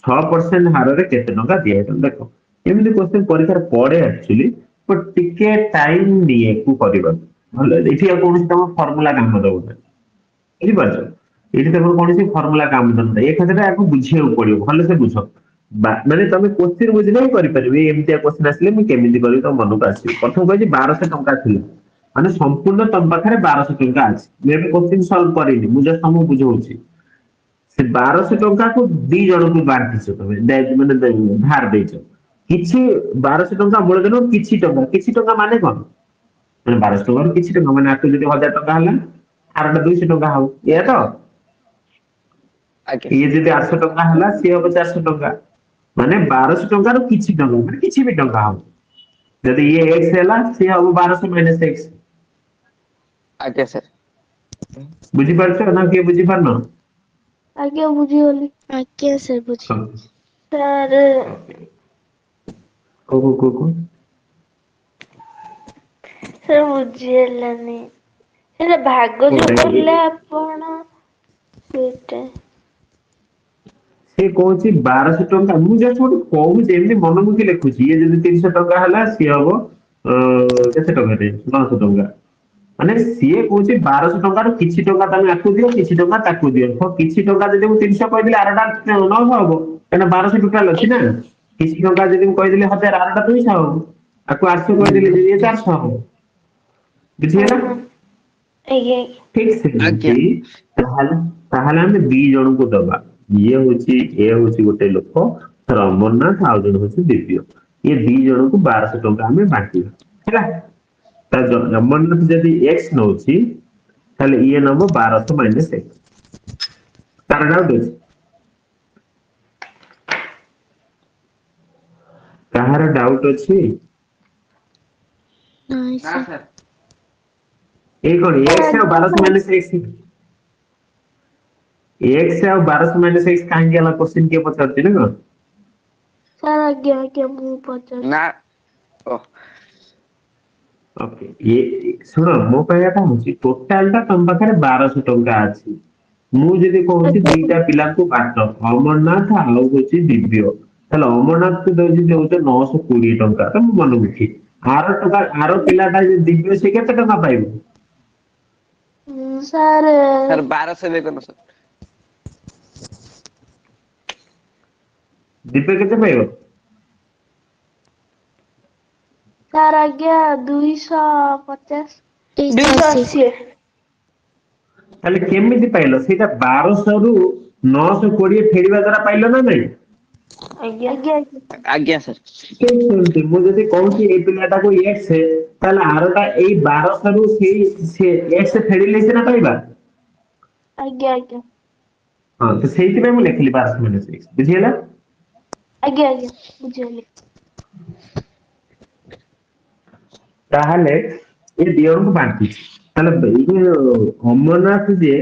[SPEAKER 1] 6% ହାରରେ କେତେ ଟଙ୍କା ଦିଆହେଇଥିଲା ଦେଖ ଏମିତି କୋଶ୍ଚିନ୍ ପରୀକ୍ଷାରେ ପଡେ ଆକ୍ଚୁଆଲି ବଟ ଟିକେ ଟାଇମ ନିଏ କୁ କରିବାକୁ ଭଲ ଏଠି ଆଉ କୌଣସି ତମ ଫର୍ମୁଲା କାମ ଦବ ନାହିଁ ବୁଝିପାରୁଛ ଏଇଠି ତମର କୌଣସି ଫର୍ମୁଲା କାମ ଦବ ନାହିଁ ଏ କଥାଟା ଆକୁ ବୁଝିବାକୁ ପଡିବ ଭଲସେ ବୁଝ ମାନେ ତମେ କ୍ୱେଶ୍ଚିନ୍ ବୁଝିଲେ ହିଁ କରିପାରିବେ। ଏମିତିଆ କ୍ୱେଶ୍ଚିନ୍ ଆସିଲେ ମୁଁ କେମିତି କରିବି ତମ ମନକୁ ଆସିବ। ପ୍ରଥମ କହିଛି 1200 ଟଙ୍କା ଥିଲା, ମାନେ ସମ୍ପୂର୍ଣ୍ଣ ତମ ପାଖରେ 1200 ଟଙ୍କା ଅଛି। ମୁଁ ଏବେ କ୍ୱେଶ୍ଚିନ୍ ସଲ୍ଭ କରିନି, ମୁଁ ଜଷ୍ଟ ତମକୁ ବୁଝଉଛି। ସେ 1200 ଟଙ୍କାକୁ 2 ଜଣଙ୍କୁ ବାଣ୍ଟିଛ, ତମେ ମାନେ ଧାର ଦେଇଛ। କିଛି 1200 ଟଙ୍କା ମୂଳଧନ, କିଛି ଟଙ୍କା ମାନେ କଣ? ମାନେ 1200 ଟଙ୍କାରୁ କିଛି ଟଙ୍କା, ମାନେ ଆକୁ ଯଦି 1000 ଟଙ୍କା ହେଲା, ଆରଟା 200 ଟଙ୍କା ହବ, ଏଇଆ ତ?
[SPEAKER 2] ଆଜ୍ଞା
[SPEAKER 1] ଇଏ ଯଦି 800 ଟଙ୍କା ହେଲା, ସିଏ ହବ 400 ଟଙ୍କା। ମାନେ 1200 ଟଙ୍କାରୁ କିଛି ଟଙ୍କା, ମାନେ କିଛି ବି ଟଙ୍କା ହବ। ଯଦି ଇଏ x ହେଲା, ସିଏ ହବ 1200 ମାଇନସ x।
[SPEAKER 2] ଆଜ୍ଞା ସାର୍।
[SPEAKER 1] ବୁଝିପାରୁଛ ନା କିଏ ବୁଝିପାରୁନ?
[SPEAKER 4] ଆଜ୍ଞା ବୁଝିଗଲି।
[SPEAKER 5] ଆଜ୍ଞା ସାର୍ ବୁଝି।
[SPEAKER 1] ହଁ,
[SPEAKER 3] ସାର୍
[SPEAKER 1] ଓକେ। କୁହ।
[SPEAKER 3] ସାର୍ ବୁଝି ହେଲାନି। ସେଟା ଭାଗ ଯୋଉ
[SPEAKER 1] କୋଉଟା କି?
[SPEAKER 3] କରିଲେ ଆପଣ, ସେଇଟା।
[SPEAKER 1] ସେ କହୁଛି 1200 ଟଙ୍କା, ମୁଁ ଜଷ୍ଟ ଗୋଟେ କହୁଛି ଏମିତି ମନମୁଖୀ ଲେଖୁଛି। ଇଏ ଯଦି 300 ଟଙ୍କା ହେଲା, ସିଏ ହବ କେତେ ଟଙ୍କାଟେ, 900 ଟଙ୍କା। ମାନେ ସିଏ କହୁଛି 1200 ଟଙ୍କାରୁ କିଛି ଟଙ୍କା ତମେ ଆକୁ ଦିଅ, କିଛି ଟଙ୍କା ତାକୁ ଦିଅ। ତ କିଛି ଟଙ୍କା ଯଦି ମୁଁ 300 କହିଦେଲି, ଆରଟା 900 ହବ, କାହିଁକିନା 1200 ଟୋଟାଲ ଅଛି ନା। କିଛି ଟଙ୍କା ଯଦି ମୁଁ କହିଦେଲି 1000, ଆରଟା 200 ହବ। ଆକୁ 800 କହିଦେଲି ଯଦି ଇଏ 400 ହବ। ବୁଝିହେଲା?
[SPEAKER 3] ଓହୋ ଆଜ୍ଞା
[SPEAKER 1] ଠିକ
[SPEAKER 2] ଆଜ୍ଞା
[SPEAKER 1] ସେମିତି ତାହେଲେ ଆମେ 2 ଜଣଙ୍କୁ ଦବା। ଏ ହଉଛି ଗୋଟେ ଲୋକ, ଅମରନାଥ, ଆଉ ଜଣେ ହଉଛି ଦିବ୍ୟ। ଇଏ 2 ଜଣଙ୍କୁ 1200 ଟଙ୍କା ଆମେ ବାଣ୍ଟିବା, ହେଲା। ଅମରନାଥ ଯଦି x ନଉଛି, ତାହେଲେ ଇଏ ନବ 1200 ମାଇନସ x। ତାର ଡାଉଟ ଅଛି? କାହାର ଡାଉଟ ଅଛି?
[SPEAKER 5] ନାଇଁ
[SPEAKER 2] ନା
[SPEAKER 5] ସାର୍।
[SPEAKER 2] ସାର୍।
[SPEAKER 1] ଏଇ କଣ x ଆଉ 1200 ମାଇନସ x? x ଆଉ 1200 ମାଇନସ x କାହିଁକି ହେଲା, କୋଶ୍ଚିନ୍ କିଏ ପଚାରୁଛି ନା କଣ?
[SPEAKER 4] ସାର୍ ଆଜ୍ଞା ମୁଁ ପଚାରୁଛି।
[SPEAKER 2] ନା ଓ
[SPEAKER 1] ଓକେ, ଶୁଣ, ମୋ କହିବାଟା ହଉଛି ଟୋଟାଲ ଟା ତମ ପାଖରେ 1200 ଟଙ୍କା ଅଛି। ମୁଁ ଯଦି କହୁଛି
[SPEAKER 4] ଆଜ୍ଞା
[SPEAKER 1] 2ଟା ପିଲାଙ୍କୁ ବାଣ୍ଟ, ଅମରନାଥ ଆଉ ହଉଛି ଦିବ୍ୟ, ତାହେଲେ ଅମରନାଥକୁ ଦଉଛି 920 ଟଙ୍କା। ତ ମୁଁ ମନମୁଖୀ, ଆର ପିଲାଟା ଦିବ୍ୟ, ସେ କେତେ ଟଙ୍କା ପାଇବ?
[SPEAKER 4] ସାର୍
[SPEAKER 2] ସାର୍ 1200 ଦେଖନ୍ତୁ ସାର୍।
[SPEAKER 1] ଦିବ୍ୟ କେତେ ପାଇବ?
[SPEAKER 4] ସାର୍ ଆଜ୍ଞା 250।
[SPEAKER 5] 280।
[SPEAKER 1] ତାହେଲେ କେମିତି ପାଇଲ? ସେଇଟା 1200 ରୁ 920 ଫେରିବା ଦ୍ଵାରା ପାଇଲ ନା ନାଇଁ?
[SPEAKER 4] ଆଜ୍ଞା।
[SPEAKER 2] ଆଜ୍ଞା ସାର୍।
[SPEAKER 1] ଠିକ ସେମିତି ମୁଁ ଯଦି କହୁଛି ଏଇ ପିଲାଟାକୁ x, ତାହେଲେ ଆରଟା ଏଇ 1200 ରୁ ସେ x ଫେରିଲେ ସିନା ପାଇବା।
[SPEAKER 4] ଆଜ୍ଞା।
[SPEAKER 1] ହଁ, ତ ସେଇଥିପାଇଁ ମୁଁ ଲେଖିଲି 1200 ମାଇନସ x। ବୁଝିହେଲା?
[SPEAKER 4] ଆଜ୍ଞା ବୁଝିଗଲି।
[SPEAKER 1] ତାହେଲେ ଏ 2 ଜଣଙ୍କୁ ବାଣ୍ଟିଛି। ତାହେଲେ ଏଇ ଅମରନାଥ ଯିଏ,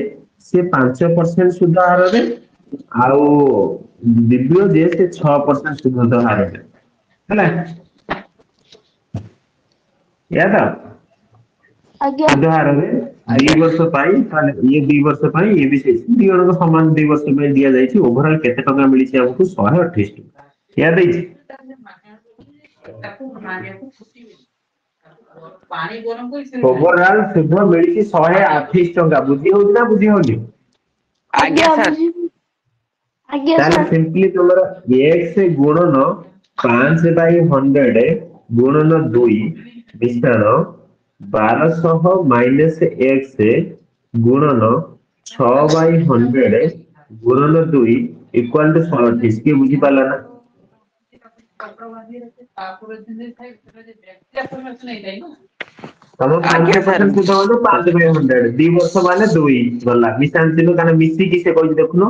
[SPEAKER 1] ସେ 5% ସୁଧ ହାରରେ, ଆଉ ଦିବ୍ୟ ଯିଏ, ସେ 6% ସୁଧ ହାରରେ, ହେଲା। ଏଇଆ ତ?
[SPEAKER 4] ଆଜ୍ଞା
[SPEAKER 1] ସୁଧ ହାରରେ 2
[SPEAKER 2] ଆଜ୍ଞା
[SPEAKER 1] ବର୍ଷ ପାଇଁ, ତାହେଲେ ଇଏ 2 ବର୍ଷ ପାଇଁ, ଇଏ ବି ସେଇ 2 ଜଣଙ୍କ ସମାନ 2 ବର୍ଷ ପାଇଁ ଦିଆଯାଇଛି। ଓଭରଅଲ୍ କେତେ ଟଙ୍କା ମିଳିଛି ଆମକୁ? 128 ଟଙ୍କା। ଏଇଆ ଦେଇଛି। ଓଭରଅଲ୍ ସୁଧ ମିଳିଛି 128 ଟଙ୍କା। ବୁଝି ହଉଛି ନା ବୁଝି ହଉନି?
[SPEAKER 2] ଆଜ୍ଞା ସାର୍।
[SPEAKER 4] ଆଜ୍ଞା
[SPEAKER 1] ତାହେଲେ
[SPEAKER 4] ସାର୍।
[SPEAKER 1] ସିମ୍ପଲି ତମର x ଗୁଣନ 5/100 ଗୁଣନ 2 ମିଶାଣ 1200 minus x ଗୁଣନ 6/100 ଗୁଣନ 2 equal to 128। କିଏ ବୁଝିପାରିଲା ନା? ତମ
[SPEAKER 2] ଆଜ୍ଞା ସାର୍।
[SPEAKER 1] 5% ସୁଧ ହଉଛି 5/100, 2 ବର୍ଷ ମାନେ 2 ଗଲା। ମିଶାନ୍ତିନି, କାରଣ ମିଶିକି ସେ କହିଛି ଦେଖୁନ।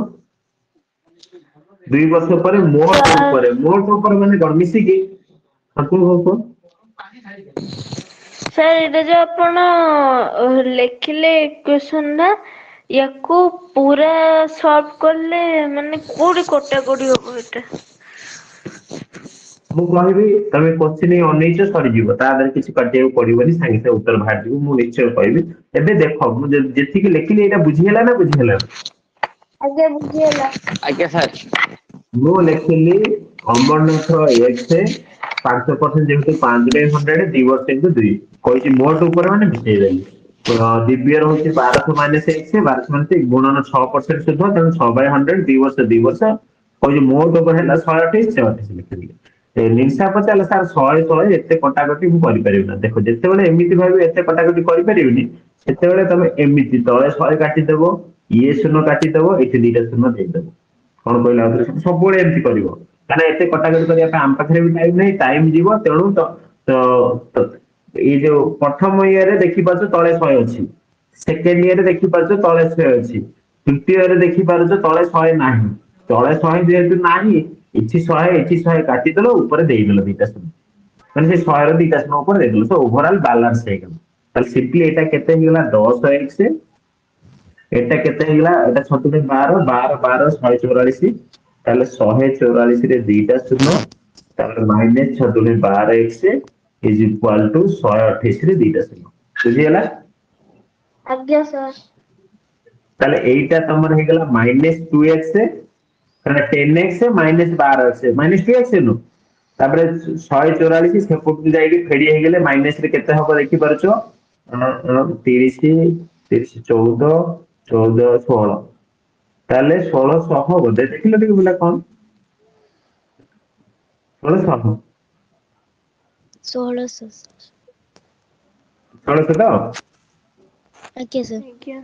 [SPEAKER 1] 2 ବର୍ଷ ପରେ ମୋଟ
[SPEAKER 4] ସାର୍
[SPEAKER 1] ଉପରେ, ମୋଟ ଉପରେ ମାନେ କଣ ମିଶିକି? କୁହ।
[SPEAKER 3] ସାର୍ ଏଇଟା ଯୋଉ ଆପଣ ଲେଖିଲେ ଇକ୍ୱେସନ ଟା, ୟାକୁ ପୁରା ସଲ୍ଭ କଲେ ମାନେ କୋଉଠି କଟାକଟି ହବ ଏଟା?
[SPEAKER 1] ମୁଁ କହିବି, ତମେ କୋଶ୍ଚିନ୍ ଅନେଇଛ ସରିଯିବ, ତା ଦେହରେ କିଛି କାଟିବାକୁ ପଡିବନି, ସାଙ୍ଗେ ସାଙ୍ଗେ ଉତ୍ତର ବାହାରିଯିବ। ମୁଁ ନିଶ୍ଚୟ କହିବି। ଏବେ ଦେଖ, ମୁଁ ଯେତିକି ଲେଖିଲି, ଏଇଟା ବୁଝିହେଲା ନା ବୁଝିହେଲାନି?
[SPEAKER 4] ଆଜ୍ଞା ବୁଝିଗଲା।
[SPEAKER 2] ଆଜ୍ଞା ସାର୍।
[SPEAKER 1] ମୁଁ ଲେଖିଲି ଅମରନାଥ x 5% ଯେହେତୁ 5/100, 2 ବର୍ଷ into 2 କହିଛି। ମୋଟ ଉପରେ ମାନେ ମିଶେଇଦେଲି। ଦିବ୍ୟ ରହୁଛି 1200 ମାଇନସ x, 1200 ମାଇନସ ଗୁଣନ 6% ସୁଧ, ତେଣୁ 6/100, 2 ବର୍ଷ କହୁଛି ମୋଟ ଉପରେ ହେଲା 128 128 ଲେଖିଦେଲି। ନିଶା ପଚାରିଲା ସାର୍ 100 ଏତେ କଟାକଟି ମୁଁ କରିପାରିବି ନା। ଦେଖ ଯେତେବେଳେ ଏମିତି ଭାବେ ଏତେ କଟାକଟି କରିପାରିବିନି ସେତେବେଳେ ତମେ ଏମିତି ତଳେ 100 କାଟିଦବ, ଇଏ ଶୂନ କାଟିଦବ, ଏଠି ଦିଟା ଶୂନ ଦେଇଦବ। କଣ କହିଲା ଆଉଥରେ, ସବୁବେଳେ ଏମିତି କରିବ କାରଣ ଏତେ କଟାକଟି କରିବା ପାଇଁ ଆମ ପାଖରେ ବି ଟାଇମ ନାହିଁ, ଟାଇମ ଯିବ। ତେଣୁ ଏଇ ଯୋଉ ପ୍ରଥମ ଇଏରେ ଦେଖିପାରୁଛ ତଳେ 100 ଅଛି, ସେକେଣ୍ଡ ଇଏରେ ଦେଖିପାରୁଛ ତଳେ 100 ଅଛି, ତୃତୀୟରେ ଦେଖିପାରୁଛ ତଳେ 100 ନାହିଁ। ତଳେ 100 ଯେହେତୁ ନାହିଁ, ଏଠି 100 କାଟିଦେଲ, ଉପରେ ଦେଇଦେଲ ଦିଟା ଶୂନ, ମାନେ ସେ 100 ର ଦିଟା ଶୂନ ଉପରେ ଦେଇଦେଲ, ତ ଓଭରଅଲ ବାଲାନ୍ସ ହେଇଗଲା। ତାହେଲେ ସିମ୍ପଲି ଏଇଟା କେତେ ହେଇଗଲା 10x, ଏଟା କେତେ ହେଇଗଲା, ଏଟା 6 12 12 12 144, ତାହେଲେ 144 ରେ ଦିଟା ଶୂନ, ତାପରେ minus 6 12x is equal to 128 ରେ ଦିଟା ଶୂନ। ବୁଝିଗଲା?
[SPEAKER 4] ଆଜ୍ଞା ସାର୍।
[SPEAKER 1] ତାହେଲେ ଏଇଟା ତମର ହେଇଗଲା -2x, କାରଣ 10x -12x -2x ନୁ, ତାପରେ 144 ସେପଟକୁ ଯାଇକି ଫେଡି ହେଇଗଲେ ମାଇନସ ରେ କେତେ ହବ ଦେଖିପାରୁଛ, 30 30 14 14 16, ତାହେଲେ 1600 ବୋଧେ, ଦେଖିଲ ଟିକେ ପିଲା କଣ 1600
[SPEAKER 5] 1600
[SPEAKER 1] ତ?
[SPEAKER 5] ଆଜ୍ଞା ସାର୍।
[SPEAKER 3] ଆଜ୍ଞା।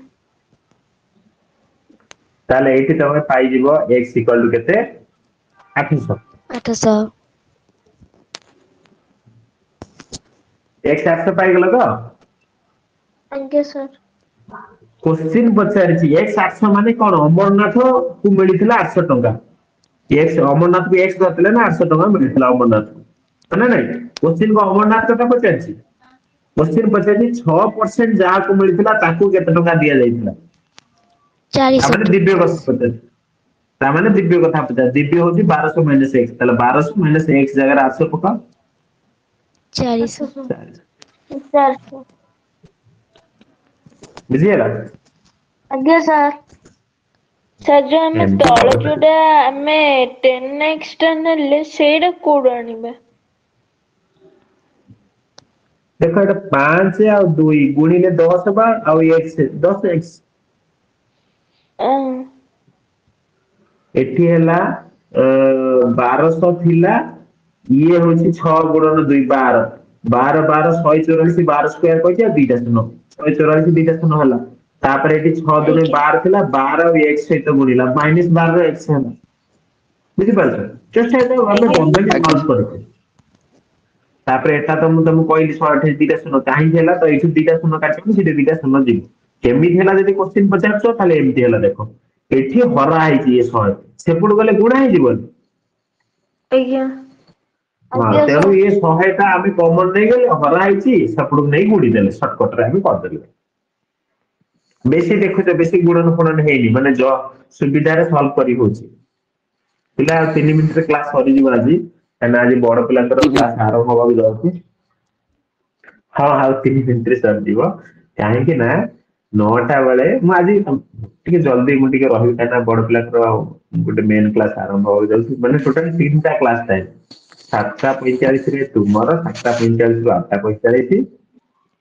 [SPEAKER 1] ତାହେଲେ ଏଇଠି ତମେ ପାଇଯିବ x ଇକ୍ୱାଲ ଟୁ କେତେ 800।
[SPEAKER 5] 800
[SPEAKER 1] x 800 ପାଇଗଲ ତ?
[SPEAKER 4] ଆଜ୍ଞା ସାର୍।
[SPEAKER 1] କୋଶ୍ଚିନ୍ ପଚାରିଛି x 800 ମାନେ କଣ, ଅମରନାଥ କୁ ମିଳିଥିଲା 800 ଟଙ୍କା, x ଅମରନାଥ କୁ x କରିଥିଲେ ନା 800 ଟଙ୍କା ମିଳିଥିଲା ଅମରନାଥ ନା ନାଇଁ। କୋଶ୍ଚିନ୍ କୁ ଅମରନାଥ କଥା ପଚାରିଛି, କୋଶ୍ଚିନ୍ ପଚାରିଛି 6% ଯାହାକୁ ମିଳିଥିଲା ତାକୁ କେତେ ଟଙ୍କା ଦିଆଯାଇଥିଲା।
[SPEAKER 5] 400
[SPEAKER 1] ତାମାନେ ଦିବ୍ୟ କଥା ପଚାରିଛି, ତାମାନେ ଦିବ୍ୟ କଥା ପଚାରିଛି। ଦିବ୍ୟ ହଉଛି 1200 ମାଇନସ x, ତାହେଲେ 1200 ମାଇନସ x ଜାଗାରେ 800 ପକାଅ।
[SPEAKER 5] 400
[SPEAKER 4] 800 400।
[SPEAKER 1] ବୁଝିଗଲା?
[SPEAKER 4] ଆଜ୍ଞା ସାର୍।
[SPEAKER 3] ସାର୍ ଯୋଉ ଆମେ
[SPEAKER 1] ଏମିତି
[SPEAKER 3] ତଳେ
[SPEAKER 1] ସବୁ।
[SPEAKER 3] ଯୋଉଟା ଆମେ 10x ଟା ନେଲେ ସେଇଟା କୋଉଠୁ ଆଣିବା?
[SPEAKER 1] ଦେଖ ଏଟା 5 ଆଉ 2 ଗୁଣିଲେ 10 ବା ଆଉ x 10x, ଏଠି ହେଲା 1200 ଥିଲା, ଇଏ ହଉଛି 6 ଗୁଣନ 2 12 12 12 144, 12 ସ୍କୋୟାର କହିଛି ଆଉ ଦିଟା ଶୂନ, 144 ଦିଟା ଶୂନ ହେଲା। ତାପରେ ଏଠି 6 ଦୁଣେ
[SPEAKER 3] ଆଜ୍ଞା
[SPEAKER 1] 12 ଥିଲା, 12 ଆଉ x ସହିତ ଗୁଣିଲା, -12 ର x ହେଲା। ବୁଝିପାରୁଛ? ଚେଷ୍ଟା ଏଇଟା ଆମେ
[SPEAKER 3] ଆଜ୍ଞା
[SPEAKER 1] ବନ୍ଧକି
[SPEAKER 2] ଆଜ୍ଞା
[SPEAKER 1] ସଲ୍ଭ କରୁଛେ। ତାପରେ ଏଟା ତ ମୁଁ ତମକୁ କହିଲି 128 ଦିଟା ଶୂନ କାହିଁକି ହେଲା, ତ ଏଇଠୁ ଦିଟା ଶୂନ କାଟିବି, ସେଠି ଦିଟା ଶୂନ ଯିବ। କେମିତି ହେଲା ଯଦି କୋଶ୍ଚିନ୍ ପଚାରୁଛ, ତାହେଲେ ଏମିତି ହେଲା। ଦେଖ ଏଠି ହରା ହେଇଛି ଇଏ 100, ସେପଟୁ ଗଲେ ଗୁଣା ହେଇଯିବନି।
[SPEAKER 3] ଆଜ୍ଞା।
[SPEAKER 1] ହଁ,
[SPEAKER 4] ଆଜ୍ଞା
[SPEAKER 1] ତେଣୁ
[SPEAKER 4] ସାର୍।
[SPEAKER 1] ଇଏ 100 ଟା ଆମେ କମନ ନେଇଗଲେ, ହରା ହେଇଛି ସେପଟକୁ ନେଇ ଗୁଣି ଦେଲେ, ସର୍ଟକଟ ରେ ଆମେ କରିଦେଲେ। ବେଶୀ ଦେଖୁଛ, ବେଶୀ ଗୁଣନ ଫୁଣନ ହେଇନି, ମାନେ ସୁବିଧାରେ ସଲ୍ଭ କରି ହଉଛି। ପିଲା ଆଉ 3 ମିନିଟରେ କ୍ଲାସ ସରିଯିବ ଆଜି, କାହିଁକିନା ଆଜି ବଡ ପିଲାଙ୍କର କ୍ଲାସ ଆରମ୍ଭ ହବାକୁ ଯାଉଛି। ହଁ, ଆଉ 3 ମିନିଟରେ ସରିଯିବ, କାହିଁକି ନା 9ଟା ବେଳେ ମୁଁ ଆଜି ଟିକେ ଜଲ୍ଦି ମୁଁ ଟିକେ ରହିବି, କାହିଁକିନା ବଡ ପିଲାଙ୍କର ଗୋଟେ ମେନ୍ କ୍ଲାସ ଆରମ୍ଭ ହବାକୁ ଯାଉଛି। ମାନେ ଟୋଟାଲ 3ଟା କ୍ଲାସ ଟାଇମ, 7:45 ରେ ତୁମର, 7:45 ରୁ 8:45,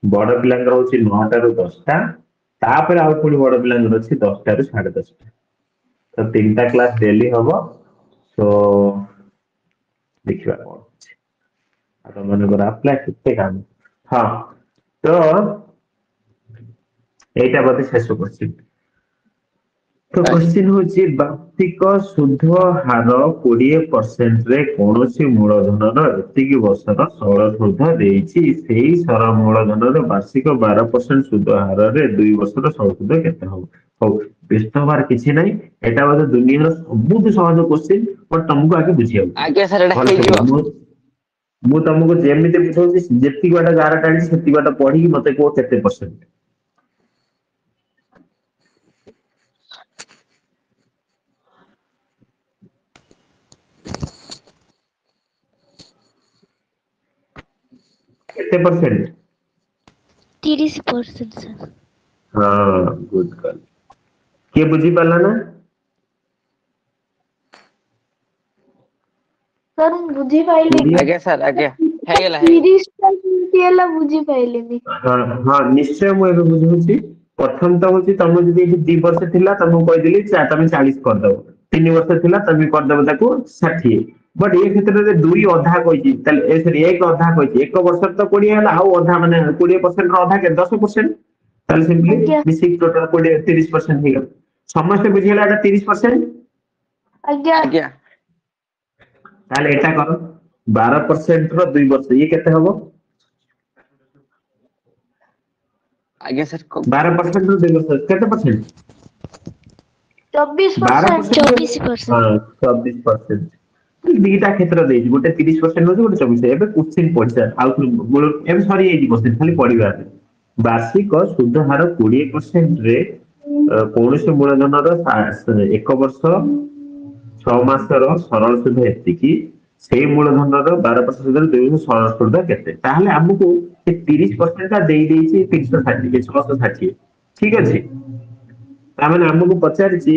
[SPEAKER 1] ବଡ ପିଲାଙ୍କର ହଉଛି 9ଟା ରୁ 10ଟା, ତାପରେ ଆଉ ପୁଣି ବଡ ପିଲାଙ୍କର ଅଛି 10ଟା ରୁ 10:30। ତ 3ଟା କ୍ଲାସ ଡେଲି ହବ। ତ ଦେଖିବା କଣ ହଉଛି, ଆଉ ତମମାନଙ୍କର ଆସିଲା କେତେ କାମ। ହଁ, ତ ଏଇଟା ବୋଧେ ଶେଷ କୋଶ୍ଚିନ୍। ତ କୋଶ୍ଚିନ୍ ହଉଛି ବାର୍ଷିକ ସୁଧ ହାର 20% ରେ କୌଣସି ମୂଳଧନର ଏତିକି ବର୍ଷର ସରଳ ସୁଧ ଦେଇଛି, ସେଇ ସର ମୂଳଧନର ବାର୍ଷିକ 12% ସୁଧ ହାରରେ 2 ବର୍ଷର ସରଳ ସୁଧ କେତେ ହବ? ହଉ, ବ୍ୟସ୍ତ ହବାର କିଛି ନାହିଁ, ଏଟା ବୋଧେ ଦୁନିଆର ସବୁଠୁ ସହଜ କୋଶ୍ଚିନ୍, ବଟ ତମକୁ ଆଗେ ବୁଝିବାକୁ ପଡିବ।
[SPEAKER 2] ଆଜ୍ଞା ସାର୍, ଏଟା
[SPEAKER 1] ଭଲସେ
[SPEAKER 2] ହେଇଯିବ।
[SPEAKER 1] ବୁଝ। ମୁଁ ତମକୁ ଯେମିତି ବୁଝଉଛି, ଯେତିକି ବାଟ ଗାର ଟାଣିଛି ସେତିକି ବାଟ ପଢିକି ମତେ କୁହ କେତେ %। କେତେ %?
[SPEAKER 5] 30% ସାର୍।
[SPEAKER 1] ହଁ, ଗୁଡ୍ ଗାର୍ଲ। କିଏ ବୁଝିପାରିଲା ନା?
[SPEAKER 4] ସାର୍ ମୁଁ ବୁଝିପାଇଲିନି।
[SPEAKER 1] କୋଡିଏ
[SPEAKER 2] ଆଜ୍ଞା ସାର୍, ଆଜ୍ଞା ହେଇଗଲା ହେଇଗଲା।
[SPEAKER 4] 30 ଟା କେମିତି ହେଲା ବୁଝିପାଇଲିନି।
[SPEAKER 1] ହଁ ହଁ, ନିଶ୍ଚୟ ମୁଁ ଏବେ ବୁଝଉଛି। ପ୍ରଥମ ତ ହଉଛି, ତମକୁ ଯଦି ଏଠି 2 ବର୍ଷ ଥିଲା ତମକୁ କହିଦେଲି ତମେ 40 କରିଦବ। 3 वर्ष थिला तमे करदेबो ताको 60 बट ये क्षेत्र रे दुई अधा कहिछि ताले ए सॉरी एक अधा कहिछि एक वर्ष तो 20 होला आउ अधा माने 20% रो अधा के 10% ताले सिंपली
[SPEAKER 4] आज्ञा
[SPEAKER 1] मिसिक टोटल 20 30% हे समस्त बुझिला एटा 30%
[SPEAKER 4] आज्ञा
[SPEAKER 2] आज्ञा
[SPEAKER 1] ताले एटा करो 12% रो 2 वर्ष ये केते हबो
[SPEAKER 2] आज्ञा सर
[SPEAKER 1] 12% रो 2 वर्ष केते परसेंट
[SPEAKER 4] 24%।
[SPEAKER 5] 24%।
[SPEAKER 1] हाँ 24% दीटा क्षेत्र देइछि गोटे 30% होछि गोटे 24 एबे क्वेश्चन पढिसा आउ मूल एबे सरी एइ क्वेश्चन खाली पढिबा वार्षिक सुध हार 20% रे कौनसी मूलधन रो 1 वर्ष 6 मासर सरल सुध एतिकी सेई मूलधन रो 12% रो 2 सरल सुध केते ताहले हमकु ए 30% ता देइ देइछि 360 660 ठीक अछि ताମାନେ हमकु पचारिछि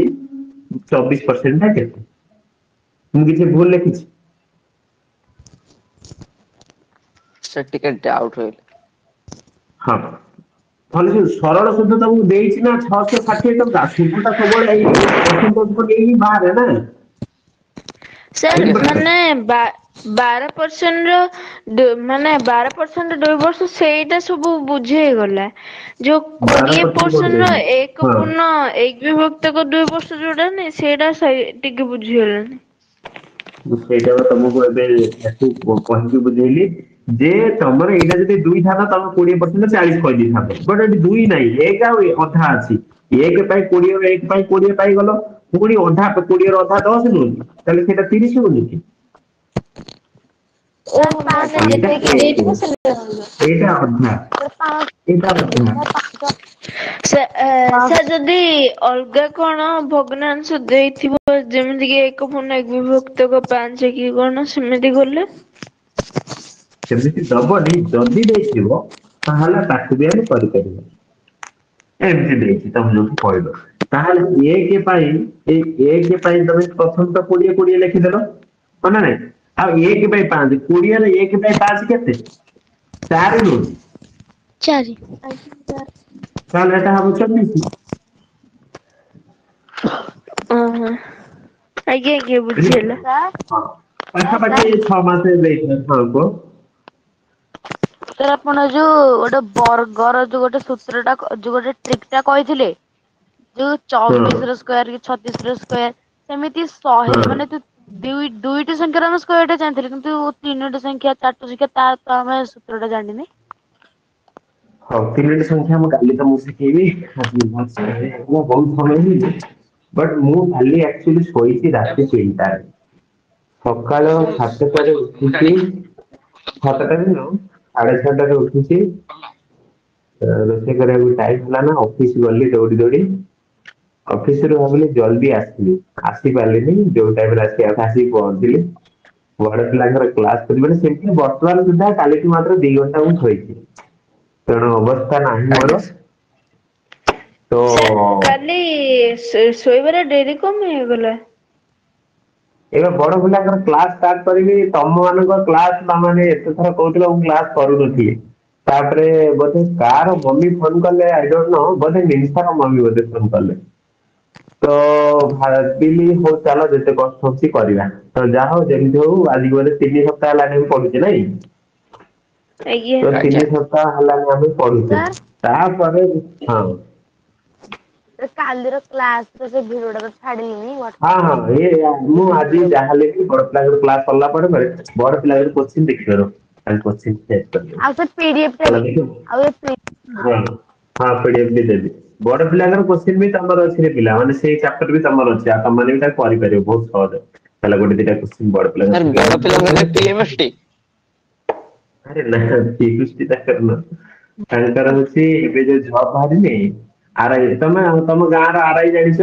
[SPEAKER 1] 24% ता केते ମୁଁ କିଛି ଭୁଲ ଲେଖିଛି
[SPEAKER 2] सर टिके डाउट होइल
[SPEAKER 1] ହଁ ତାହେଲେ ଯୋଉ ସରଳ ସୁଧ ତମକୁ ଦେଇଛି ନା 660 ଟଙ୍କା ସୁଧଟା ସବୁବେଳେ ଏଇ ପରସେଣ୍ଟେଜ କୁ ନେଇ ବାହାରେ ନା
[SPEAKER 3] ସାର୍
[SPEAKER 1] ବୁଝିପାରିଲେ?
[SPEAKER 3] ମାନେ 12% ର ମାନେ 12% 2 ବର୍ଷ ସେଇଟା ସବୁ ବୁଝି ହେଇଗଲା ଯୋଉ
[SPEAKER 1] 12%
[SPEAKER 3] 20% ର
[SPEAKER 1] କରିଦେଇଛି।
[SPEAKER 3] ଏକ
[SPEAKER 1] ହଁ
[SPEAKER 3] ପୂର୍ଣ୍ଣ ଏକ ବିଭକ୍ତକ 2 ବର୍ଷ ଯୋଉଟା ନାଇଁ ସେଇଟା ଟିକେ ବୁଝିଗଲାନି
[SPEAKER 1] ସେଇଟା ବା ତମକୁ ଏବେ ଏଠୁ କହିକି ବୁଝେଇଲି ଯେ ତମର ଏଇଟା ଯଦି 2 ଥାନ୍ତା ତମେ 20% 40 କହିଦେଇଥାନ୍ତ ବଟ ଏଠି 2 ନାହିଁ 1 ଆଉ ଅଧା ଅଛି 1 ପାଇଁ 20 ର 1 ପାଇଁ 20 ପାଇଗଲ ପୁଣି ଅଧା 20 ର ଅଧା 10 ନୁହଁ କି ତାହେଲେ ସେଇଟା 30 ହଉନି କି
[SPEAKER 4] ଓ ମାନେ
[SPEAKER 1] ଏଇଟା
[SPEAKER 4] ଯେତିକି
[SPEAKER 1] ଏକ
[SPEAKER 4] ଦେଇଥିବ ସେଟା
[SPEAKER 1] ଏଇଟା ଅଧା ଏଇଟା ଅଧା
[SPEAKER 3] ସାର୍ ଯଦି ଅଲଗା କଣ ଭଗ୍ନାଂଶ ଦେଇଥିବ ଯେମିତି କି 1 ପୂର୍ଣ୍ଣ 1 ବିଭକ୍ତକ 5 କି କଣ ସେମିତି ଗଲେ
[SPEAKER 1] ସେମିତି ଦବନି ଯଦି ଦେଇଥିବ ତାହେଲେ ତାକୁ ବି ଆମେ କରିପାରିବା ଏମିତି ଦେଇଛି ତମେ ଯୋଉଠି କହିଲ ତାହେଲେ 1 ପାଇଁ ଏଇ 1 ପାଇଁ ତମେ ପ୍ରଥମ ତ 20 ଲେଖିଦେଲ ହଁ ନା ନାଇଁ ଆଉ 1 ପାଇଁ 5 20 ରେ 1 ପାଇଁ 5 କେତେ 4 ନୁହଁ
[SPEAKER 5] 4।
[SPEAKER 1] ତାହେଲେ ଏଟା ହବ 24
[SPEAKER 3] ଓହୋ ଆଜ୍ଞା ଆଜ୍ଞା ବୁଝିହେଲା
[SPEAKER 1] ହଁ ପାଖାପାଖି 6 ମାସ ଦେଇଥିଲେ ହଁ କୁହ
[SPEAKER 6] ସାର୍ ଆପଣ ଯୋଉ ଗୋଟେ ବର୍ଗର ଯୋଉ ଗୋଟେ ସୂତ୍ରଟା ଯୋଉ ଗୋଟେ ଟ୍ରିକ୍ ଟା କହିଥିଲେ ଯୋଉ
[SPEAKER 1] ହଁ
[SPEAKER 6] 24 ର ସ୍କୋୟାର କି 36 ର ସ୍କୋୟାର ସେମିତି 100
[SPEAKER 1] ହଁ
[SPEAKER 6] ମାନେ ଦୁଇଟି ସଂଖ୍ୟାର ଆମେ ସ୍କୋୟାର ଟା ଜାଣିଥିଲେ କିନ୍ତୁ 3ଟି ସଂଖ୍ୟା 4ଟି ସଂଖ୍ୟା ତା ତ ଆମେ ସୂତ୍ରଟା ଜାଣିନେ
[SPEAKER 1] ହଉ 3ଟି ସଂଖ୍ୟା ମୁଁ କାଲି ତମକୁ ଶିଖେଇବି ଆଜି ବହୁତ ସମୟ ହେଇଛି ବଟ ମୁଁ କାଲି ଆକ୍ଚୁଆଲି ଶୋଇଛି ରାତି 3ଟାରେ ସକାଳ 7ଟାରେ ଉଠିକି 7ଟାରେ ନୁହଁ 6:30ଟାରେ ଉଠିଛି ରୋଷେଇ କରିବାକୁ ଟାଇମ ହେଲା ନା ଅଫିସ ଗଲି ଦୌଡି ଦୌଡି ଅଫିସରୁ ଭାବିଲି ଜଲ୍ଦି ଆସିବି ଆସି ପାରିଲିନି ଯୋଉ ଟାଇମରେ ଆସିବା କଥା ଆସିକି ପହଞ୍ଚିଲି ବଡ ପିଲାଙ୍କର କ୍ଲାସ କରିବାରେ ସେମିତି ବର୍ତ୍ତମାନ ସୁଦ୍ଧା କାଲିଠୁ ମାତ୍ର 2 ଘଣ୍ଟା ମୁଁ ଶୋଇଛି ତେଣୁ ଅବସ୍ଥା ନାହିଁ
[SPEAKER 2] ଆଜ୍ଞା
[SPEAKER 1] ମୋର ତ
[SPEAKER 3] ସାର୍ କାଲି ଶୋଇବାରେ ଡେରି କଣ ପାଇଁ ହେଇଗଲା
[SPEAKER 1] ଏବେ ବଡ ପିଲାଙ୍କର କ୍ଲାସ ଷ୍ଟାର୍ଟ କରିବି ତମ ମାନଙ୍କ କ୍ଲାସ ମାନେ ଏତେ ଥର କହୁଥିଲ ମୁଁ କ୍ଲାସ କରୁନଥିଲି ତାପରେ ବୋଧେ କାର ମମି ଫୋନ କଲେ ଆଇ ଡୋଣ୍ଟ ନୋ ବୋଧେ ନିଶାର ମମି ବୋଧେ ଫୋନ କଲେ ତ ଭାବିଲି ହଉ ଚାଲ ଯେତେ କଷ୍ଟ ହଉଛି କରିବା ତ ଯାହା ହଉ ଯେମିତି ହଉ ଆଜି ବୋଧେ 3 ସପ୍ତାହ ହେଲାଣି ମୁଁ ପଢୁଛି ନାଇଁ
[SPEAKER 3] ଆଜ୍ଞା
[SPEAKER 1] ତ
[SPEAKER 2] ଆଜ୍ଞା
[SPEAKER 1] 3 ସପ୍ତାହ ହେଲାଣି ଆମେ ପଢୁଛେ
[SPEAKER 6] ସାର୍
[SPEAKER 1] ତାପରେ ହଁ
[SPEAKER 6] କାଲିର କ୍ଲାସ ର ସେ ଭିଡିଓ ଟା ତ ଛାଡିଲିନି
[SPEAKER 1] ହଁ
[SPEAKER 6] ହ୍ୱାଟ୍ସଆପରେ
[SPEAKER 1] ହଁ ମୁଁ ଆଜି ଯାହାହେଲେ ବି ବଡ ପିଲାଙ୍କର କ୍ଲାସ ସରିଲା ପରେ ବଡ ପିଲାଙ୍କର କୋଶ୍ଚିନ୍ ଦେଖିବାର
[SPEAKER 6] ଆଉ ସେ ପିଡିଏଫ ଟା ବି ଆଉ ଏ
[SPEAKER 1] ହଁ ହଁ ପିଡିଏଫ ବି ଦେବି ବଡ ପିଲାଙ୍କର କୋଶ୍ଚିନ୍ ବି ତମର ଅଛି ପିଲା ମାନେ ସେଇ ଚାପ୍ଟର ବି ତମର ଅଛି ଆଉ ତମମାନେ ବି ତାକୁ କରିପାରିବ ବହୁତ ସହଜ ହେଲା ଗୋଟେ ଦିଟା କୋଶ୍ଚିନ୍ ବଡ
[SPEAKER 2] ସାର୍ ବଡ ପିଲାଙ୍କର ପିଏମଏସଟି
[SPEAKER 1] ଆରେ ନା ତାଙ୍କର ନୁହଁ ତାଙ୍କର ହଉଛି ଏବେ ଯୋଉ ଜବ ବାହାରିନି ଆରଆଇ ତମ ଗାଁର ଆରଆଇ ଜାଣିଛ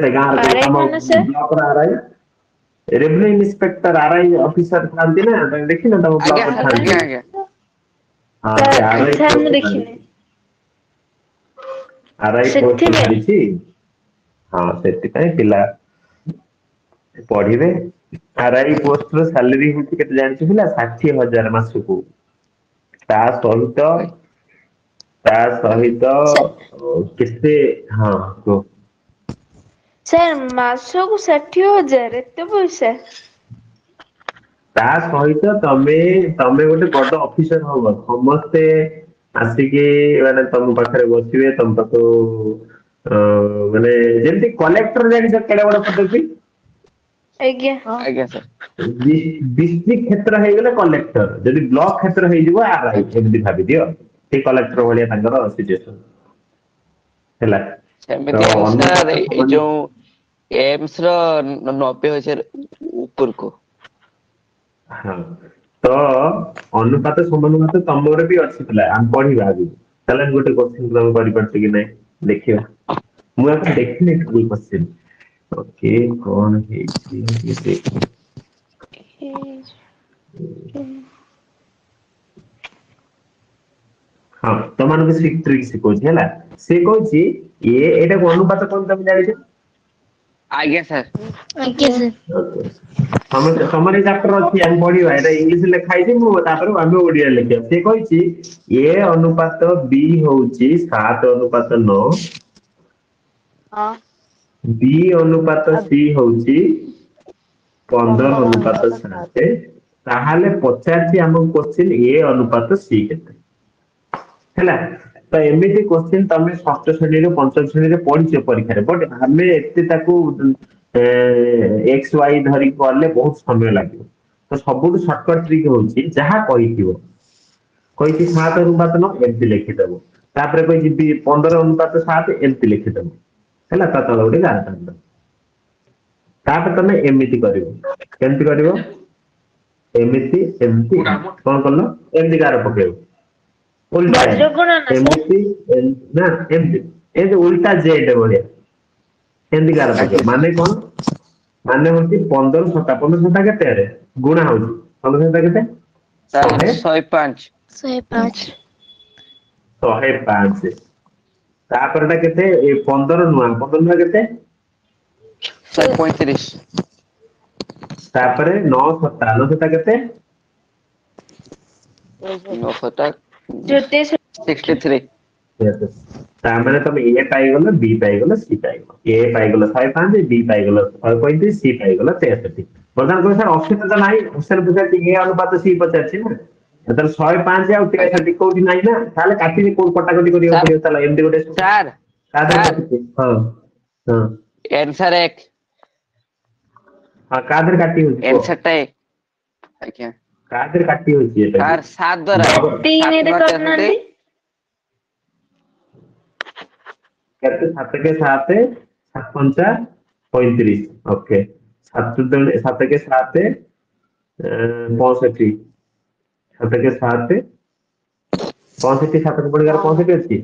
[SPEAKER 1] ସେ ଗାଁର କହୁଛି
[SPEAKER 3] ଆରାଇ
[SPEAKER 1] ତମ
[SPEAKER 3] ମାନେ ସାର୍
[SPEAKER 1] ବ୍ଲକର RI revenue inspector RI officer ଥାନ୍ତି ନା ତମେ ଦେଖିନ ତମ
[SPEAKER 2] ଆଜ୍ଞା
[SPEAKER 1] ବ୍ଲକରେ
[SPEAKER 2] ସାର୍ ଆଜ୍ଞା
[SPEAKER 1] ଥାନ୍ତି
[SPEAKER 2] ଆଜ୍ଞା
[SPEAKER 1] ହଁ ସେ
[SPEAKER 3] ସାର୍
[SPEAKER 1] ଆରଆଇ
[SPEAKER 3] ସାର୍ ମୁଁ
[SPEAKER 1] ପୋଷ୍ଟ
[SPEAKER 3] ଦେଖିନି
[SPEAKER 1] ବାହାରିଛି ଆରଆଇ ପୋଷ୍ଟ
[SPEAKER 3] ସେଥିପାଇଁ
[SPEAKER 1] ବାହାରିଛି ହଁ ସେଥିପାଇଁ ପିଲା ପଢିବେ ଆରଆଇ ପୋଷ୍ଟ ର ସାଲେରୀ ହଉଛି କେତେ ଜାଣିଛୁ ପିଲା 60,000 ମାସକୁ ତା ସହିତ ତା ସହିତ
[SPEAKER 3] ସାର୍
[SPEAKER 1] କେତେ ହଁ କୁହ
[SPEAKER 3] ସାର୍ ମାସକୁ 60,000 ଏତେ ପଇସା?
[SPEAKER 1] ତା ସହିତ ତମେ ଗୋଟେ ବଡ ଅଫିସର ହବ, ସମସ୍ତେ ଆସିକି ମାନେ ତମ ପାଖରେ ବସିବେ, ତମ ପାଖକୁ ମାନେ ଯେମିତି କଲେକ୍ଟର ଜାଣିଛ କେଡେ ବଡ ପଦବୀ?
[SPEAKER 3] ଆଜ୍ଞା।
[SPEAKER 2] ଆଜ୍ଞା ସାର୍।
[SPEAKER 1] ଡିଷ୍ଟ୍ରିକ୍ଟ କ୍ଷେତ୍ର ହେଇଗଲେ କଲେକ୍ଟର, ଯଦି ବ୍ଲକ କ୍ଷେତ୍ର ହେଇଯିବ ଆର୍ଆଇ, ଏମିତି ଭାବିଦିଅ। ସେ କଲେକ୍ଟର ଭଳିଆ ତାଙ୍କର ସିଚୁଏସନ ହେଲା। ତ
[SPEAKER 2] ସେମିତି ହେଲେ ସାର୍
[SPEAKER 1] ଅନୁପାତ
[SPEAKER 2] ଏଇ
[SPEAKER 1] ସମାନ।
[SPEAKER 2] ଯୋଉ ଏମ୍ସ ର 90,000 ଉପରକୁ।
[SPEAKER 1] ହଁ, ତ ଅନୁପାତ ସମାନୁପାତ ତମର ବି ଅଛି ପିଲା, ଆମେ ପଢିବା ଆଗକୁ। ତାହେଲେ ଗୋଟେ କୋଶ୍ଚିନ୍ ତମେ କରିପାରୁଛ କି ନାଇଁ ଦେଖିବା। ମୁଁ ଆକୁ ଦେଖିନି କୋଉ କୋଶ୍ଚିନ୍। ଓକେ, କଣ ହେଇଛି ଟିକେ ଦେଖ। ହଁ, ତମମାନଙ୍କୁ ଟ୍ରିକ୍ ଶିଖଉଛି ହେଲା। ସେ କହୁଛି ଏଇଟାକୁ ଅନୁପାତ କଣ ତମେ ଜାଣିଛ?
[SPEAKER 2] ଆଜ୍ଞା ସାର୍।
[SPEAKER 5] ଆଜ୍ଞା ସାର୍।
[SPEAKER 1] ତମର ଏଇ ଚାପ୍ଟର ଅଛି, ଆମେ ପଢିବା। ଏଟା ଇଂଲିଶ ଲେଖା ହେଇଛି, ମୁଁ ତାପରେ ଆମେ ଓଡିଆରେ ଲେଖିବା। ସେ କହିଛି ଏ ଅନୁପାତ ବି ହଉଛି 7:9,
[SPEAKER 6] ହଁ।
[SPEAKER 1] ବି ଅନୁପାତ ସି ହଉଛି 15:7। ତାହେଲେ ପଚାରିଛି ଆମକୁ କୋଶ୍ଚିନ୍ ଏ ଅନୁପାତ ସି କେତେ ହେଲା। ତ ଏମିତି କୋଶ୍ଚିନ୍ ତମେ ଷଷ୍ଠ ଶ୍ରେଣୀରୁ ପଞ୍ଚମ ଶ୍ରେଣୀରେ ପଢିଛ ପରୀକ୍ଷାରେ, ବଟ୍ ଆମେ ଏତେ ତାକୁ ଏକ୍ସ ୱାଇ ଧରିକି କଲେ ବହୁତ ସମୟ ଲାଗିବ। ତ ସବୁଠୁ ସର୍ଟକଟ ଟ୍ରିକ୍ ହଉଛି ଯାହା କହିଥିବ, କହିଛି 7:9 ଏମିତି ଲେଖିଦବ। ତାପରେ କହିଛି 15:7 ଏମିତି ଲେଖିଦବ ହେଲା। ତା ତଳେ ଗୋଟେ ଗାର ଟାଣିଦବ। ତାପରେ ତମେ ଏମିତି କରିବ। କେମିତି କରିବ? ଏମିତି ଏମିତି କଣ କଲ? ଏମିତି ଗାର ପକେଇବ। ଉଲ୍ଟା
[SPEAKER 3] ବଜ୍ରଗୁଣ ନା ସାର୍?
[SPEAKER 1] ଏମିତି ନା ଏମିତି ଏମିତି ଉଲ୍ଟା ଜେଡ ଭଳିଆ ଏମିତି ଗାର ପକେଇବ।
[SPEAKER 2] ଆଜ୍ଞା
[SPEAKER 1] ମାନେ କଣ? ମାନେ ହଉଛି 15 କେତେ ଆରେ ଗୁଣା ହଉଛି 15 କେତେ?
[SPEAKER 2] ସାର୍
[SPEAKER 1] 100
[SPEAKER 2] 105।
[SPEAKER 5] 105।
[SPEAKER 1] 105। ତାପରେ ଟା କେତେ? ଏ 15 ନୁହଁ, 15 କେତେ?
[SPEAKER 2] 135।
[SPEAKER 1] ତାପରେ 9 କେତେ?
[SPEAKER 2] 9
[SPEAKER 3] ଜ୍ୟୋତିଷ
[SPEAKER 2] 63।
[SPEAKER 1] ତାମାନେ ତମେ ଏ ପାଇଗଲ, ବି ପାଇଗଲ, ସି ପାଇଗଲ। ଏ ପାଇଗଲ 105, ବି ପାଇଗଲ 135, ସି ପାଇଗଲ 63। ବର୍ତ୍ତମାନ କହିଲେ ସାର୍ ଅପସନ ତ ନାହିଁ, ଅପସନ ପଚାରିଛି ଏ ଅନୁପାତ ସି ପଚାରିଛି ନା, ତାହେଲେ 105 ଆଉ 63 କୋଉଠି ନାହିଁ ନା, ତାହେଲେ କାଟିକି କୋଉ କଟାକଟି କରିବାକୁ
[SPEAKER 2] ସାର୍
[SPEAKER 1] ପଡିବ। ତାହେଲେ ଏମିତି ଗୋଟେ
[SPEAKER 2] ସାର୍
[SPEAKER 1] ତା ଦେହରେ
[SPEAKER 2] ସାର୍
[SPEAKER 1] କଟୁଛି। ହଁ ହଁ
[SPEAKER 2] ଏନ୍ସର 1।
[SPEAKER 1] ହଁ, କା ଦେହରେ କାଟି ହଉଛି କୁହ?
[SPEAKER 2] ଏନ୍ସର ଟା 1। ଆଜ୍ଞା
[SPEAKER 1] କା ଦେହରେ କାଟି ହଉଛି ଏଟାକୁ?
[SPEAKER 2] ସାର୍ 7 ଦ୍ୱାରା
[SPEAKER 1] ନବ
[SPEAKER 2] 7
[SPEAKER 3] 3ରେ
[SPEAKER 2] 9 63।
[SPEAKER 3] କରୁନାହାନ୍ତି।
[SPEAKER 1] କେତେ? 7 କେ 7 7 ପଞ୍ଚା 35। ଓକେ, 7 କେ 7 65। 7 କେ 7 65। 7 ପଡିଗାର 65 ଅଛି?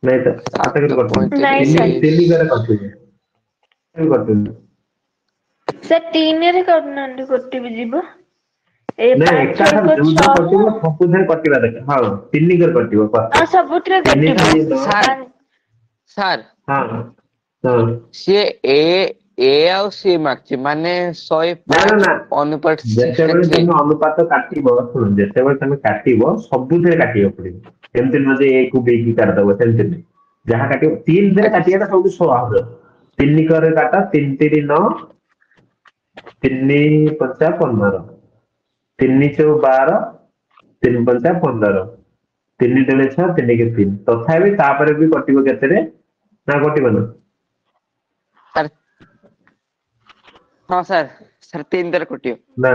[SPEAKER 1] ନାଇଁ ତ 7
[SPEAKER 2] 7
[SPEAKER 1] କେତେ କଟୁଛି?
[SPEAKER 3] ନାଇଁ
[SPEAKER 1] ତିନି
[SPEAKER 3] ସାର୍।
[SPEAKER 1] 3 ଘରେ କଟୁଛି। କଟୁନି।
[SPEAKER 3] ସାର୍ 3ରେ କରୁନାହାନ୍ତି, କଟିବି ଯିବ। ଏ
[SPEAKER 1] ନାଇଁ,
[SPEAKER 3] 5 6
[SPEAKER 1] ଏକାଥରେ ଯୋଉ ଯୋଉ
[SPEAKER 3] 6।
[SPEAKER 1] କଟିବ ସବୁଥିରେ କଟିବା ଦରକାର। ହଁ, 3 ଘରେ କଟିବ।
[SPEAKER 3] ଆଉ ସବୁଥିରେ
[SPEAKER 1] ତିନି
[SPEAKER 3] କଟିବ।
[SPEAKER 1] ତିନି ନଅ।
[SPEAKER 2] ସାର୍ ସାର୍
[SPEAKER 1] ହଁ ହଁ।
[SPEAKER 2] ସିଏ ଏ ଆଉ ସି ମାର୍କଛି ମାନେ
[SPEAKER 1] ନା ନା
[SPEAKER 2] 105
[SPEAKER 1] ନା,
[SPEAKER 2] ଅନୁପାତ
[SPEAKER 1] ଯେତେବେଳେ
[SPEAKER 2] 63।
[SPEAKER 1] ତମେ ଅନୁପାତ କାଟିବ, ଶୁଣ, ଯେତେବେଳେ ତମେ କାଟିବ ସବୁଥିରେ କାଟିବାକୁ ପଡିବ। ଏମିତି ନୁହଁ ଯେ A କୁ B କି କାଟିଦବ, ସେମିତି ନୁହେଁ। ଯାହା କାଟିବ 3 ରେ
[SPEAKER 2] ଆଜ୍ଞା
[SPEAKER 1] କାଟିବାଟା ସବୁଠୁ ସହଜ। 3 କରେ କାଟ, 3 3 9, 3 ପଞ୍ଚା 15, 3 ଚଉ 12, 3 ପଞ୍ଚା 15, 3 ଦୁଣେ 6, 3 କେ 3। ତଥାପି ତାପରେ ବି କଟିବ କେତେରେ? ନା କଟିବନି?
[SPEAKER 2] ସାର୍ ହଁ ସାର୍, ସାର୍ 3 ଦ୍ୱାରା କଟିବ।
[SPEAKER 1] ନା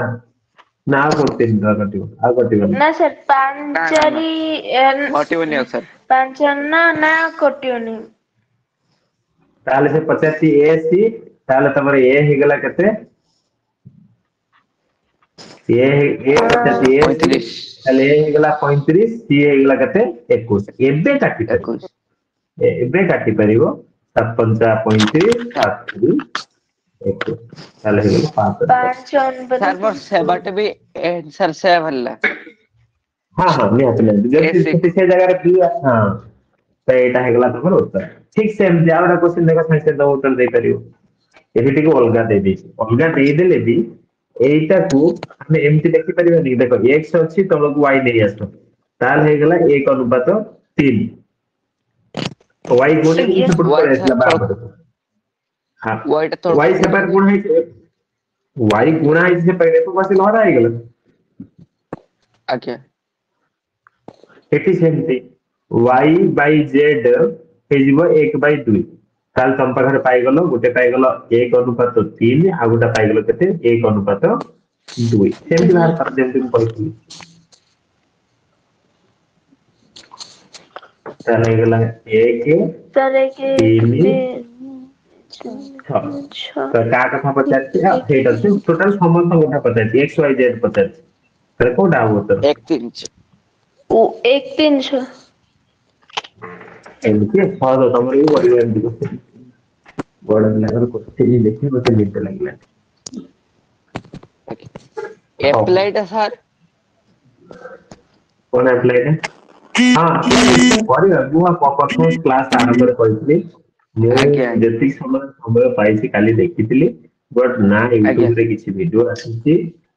[SPEAKER 1] ନା, ଆଉ କଣ 3 ଦ୍ୱାରା କଟିବ? ଆଉ କଟିବନି।
[SPEAKER 3] ନା ସାର୍
[SPEAKER 2] ନା
[SPEAKER 3] 5
[SPEAKER 2] ନା ନା
[SPEAKER 3] 4
[SPEAKER 2] କଟିବନି ଆଉ ସାର୍।
[SPEAKER 3] 5 ନା ନା କଟିବନି।
[SPEAKER 1] ତାହେଲେ ସେ ପଚାରିଛି ଏ ସି, ତାହେଲେ ତମର ଏ ହେଇଗଲା କେତେ? ଏ ପଚାରିଛି ଏ ସି,
[SPEAKER 2] 35
[SPEAKER 1] ତାହେଲେ ଏ ହେଇଗଲା 35, ସି ହେଇଗଲା କେତେ? 21। ଏବେ କାଟି ପାରିବ।
[SPEAKER 2] 21।
[SPEAKER 1] ଏବେ କାଟି ପାରିବ। 7 ପଞ୍ଚା 35, 7 3 21। ତାହେଲେ ହେଇଗଲା 5 ଅନୁପାତ।
[SPEAKER 3] 5 ଅନୁପାତ
[SPEAKER 2] ସାର୍ ମୋର ସେବାଟେ ବି ଏନ୍ସର ସେୟା ବାହାରିଲା।
[SPEAKER 1] ହଁ ହଁ, ନିହାତି ନିହାତି,
[SPEAKER 2] ଏ
[SPEAKER 1] ଯଦି
[SPEAKER 2] ସି
[SPEAKER 1] ସେ ଜାଗାରେ ହଁ, ତ ଏଇଟା ହେଇଗଲା ତମର ଉତ୍ତର। ଠିକ ସେମିତି ଆଉ ଗୋଟେ କୋଶ୍ଚିନ୍ ଦେଖ, ସାଙ୍ଗେ ସାଙ୍ଗେ ଉତ୍ତର ଦେଇପାରିବ। ଏଠି ଟିକେ ଅଲଗା ଦେଇଦେଇଛି। ଅଲଗା ଦେଇଦେଲେ ବି ଏଇଟାକୁ ଆମେ ଏମିତି ଦେଖିପାରିବାନି। ଦେଖ, ଏକ୍ସ ଅଛି, ତଳକୁ ୱାଇ ନେଇ ଆସ, ତାହେଲେ ହେଇଗଲା 1 ଅନୁପାତ 3। ୱାଇ ଗୁଣିକି
[SPEAKER 3] ଆଜ୍ଞା।
[SPEAKER 1] ସେପଟୁ
[SPEAKER 2] ୱାଇ
[SPEAKER 1] ପଳେଇ
[SPEAKER 2] ସାର୍
[SPEAKER 1] ଆସିଲା ବାମ ପଟକୁ। हाँ
[SPEAKER 2] y ଟା ତଳକୁ
[SPEAKER 1] y
[SPEAKER 2] ପଳେଇବ।
[SPEAKER 1] ସେପାରେ ଗୁଣା ହେଇଛି y ଗୁଣା ହେଇଛି ସେପାରେ ତ ବସି ଘର ହେଇଗଲା।
[SPEAKER 2] ଆଜ୍ଞା
[SPEAKER 1] ଏଠି ସେମିତି y by z ହେଇଯିବ 1/2। ତାହେଲେ ତମ ପାଖରେ ପାଇଗଲ ଗୋଟେ ପାଇଗଲ 1:3 ଆଉ ଗୋଟେ ପାଇଗଲ କେତେ 1:2 ସେମିତି ବାହାର କର ଯେମିତି ମୁଁ କହିଥିଲି। ତାହେଲେ ହେଇଗଲା 1
[SPEAKER 3] ତାର କି
[SPEAKER 1] 3 6।
[SPEAKER 3] 6
[SPEAKER 1] ତ କାହା କଥା ପଚାରିଛି ସେଇଟା ଅଛି ଟୋଟାଲ ସମସ୍ତଙ୍କ କଥା ପଚାରିଛି x y z ପଚାରିଛି। ତାହେଲେ କୋଉଟା ହବ ଉତ୍ତର?
[SPEAKER 2] 1 3
[SPEAKER 3] ଓ 1 3 6
[SPEAKER 1] ଏମିତି ସହଜ ତମର ବି ପଡିବ ଏମିତି question। ବଡ ପିଲାଙ୍କର question ଦେଖି ମତେ ନିଦ ଲାଗିଲାଣି। ହଉ
[SPEAKER 2] apply ଟା ସାର୍
[SPEAKER 1] କଣ apply ଟା? ହଁ ନିଶ୍ଚୟ କରିବା ମୁଁ ପ୍ରଥମ କ୍ଲାସ ଆରମ୍ଭରେ କହିଥିଲି ମୁଁ
[SPEAKER 2] ଆଜ୍ଞା ଆଜ୍ଞା
[SPEAKER 1] ଯେତିକି ସମୟ ପାଇଛି କାଲି ଦେଖିଥିଲି ବଟ୍ ନା
[SPEAKER 2] ଆଜ୍ଞା
[SPEAKER 1] ୟୁଟ୍ୟୁବ ରେ କିଛି ଭିଡିଓ ଆସିଛି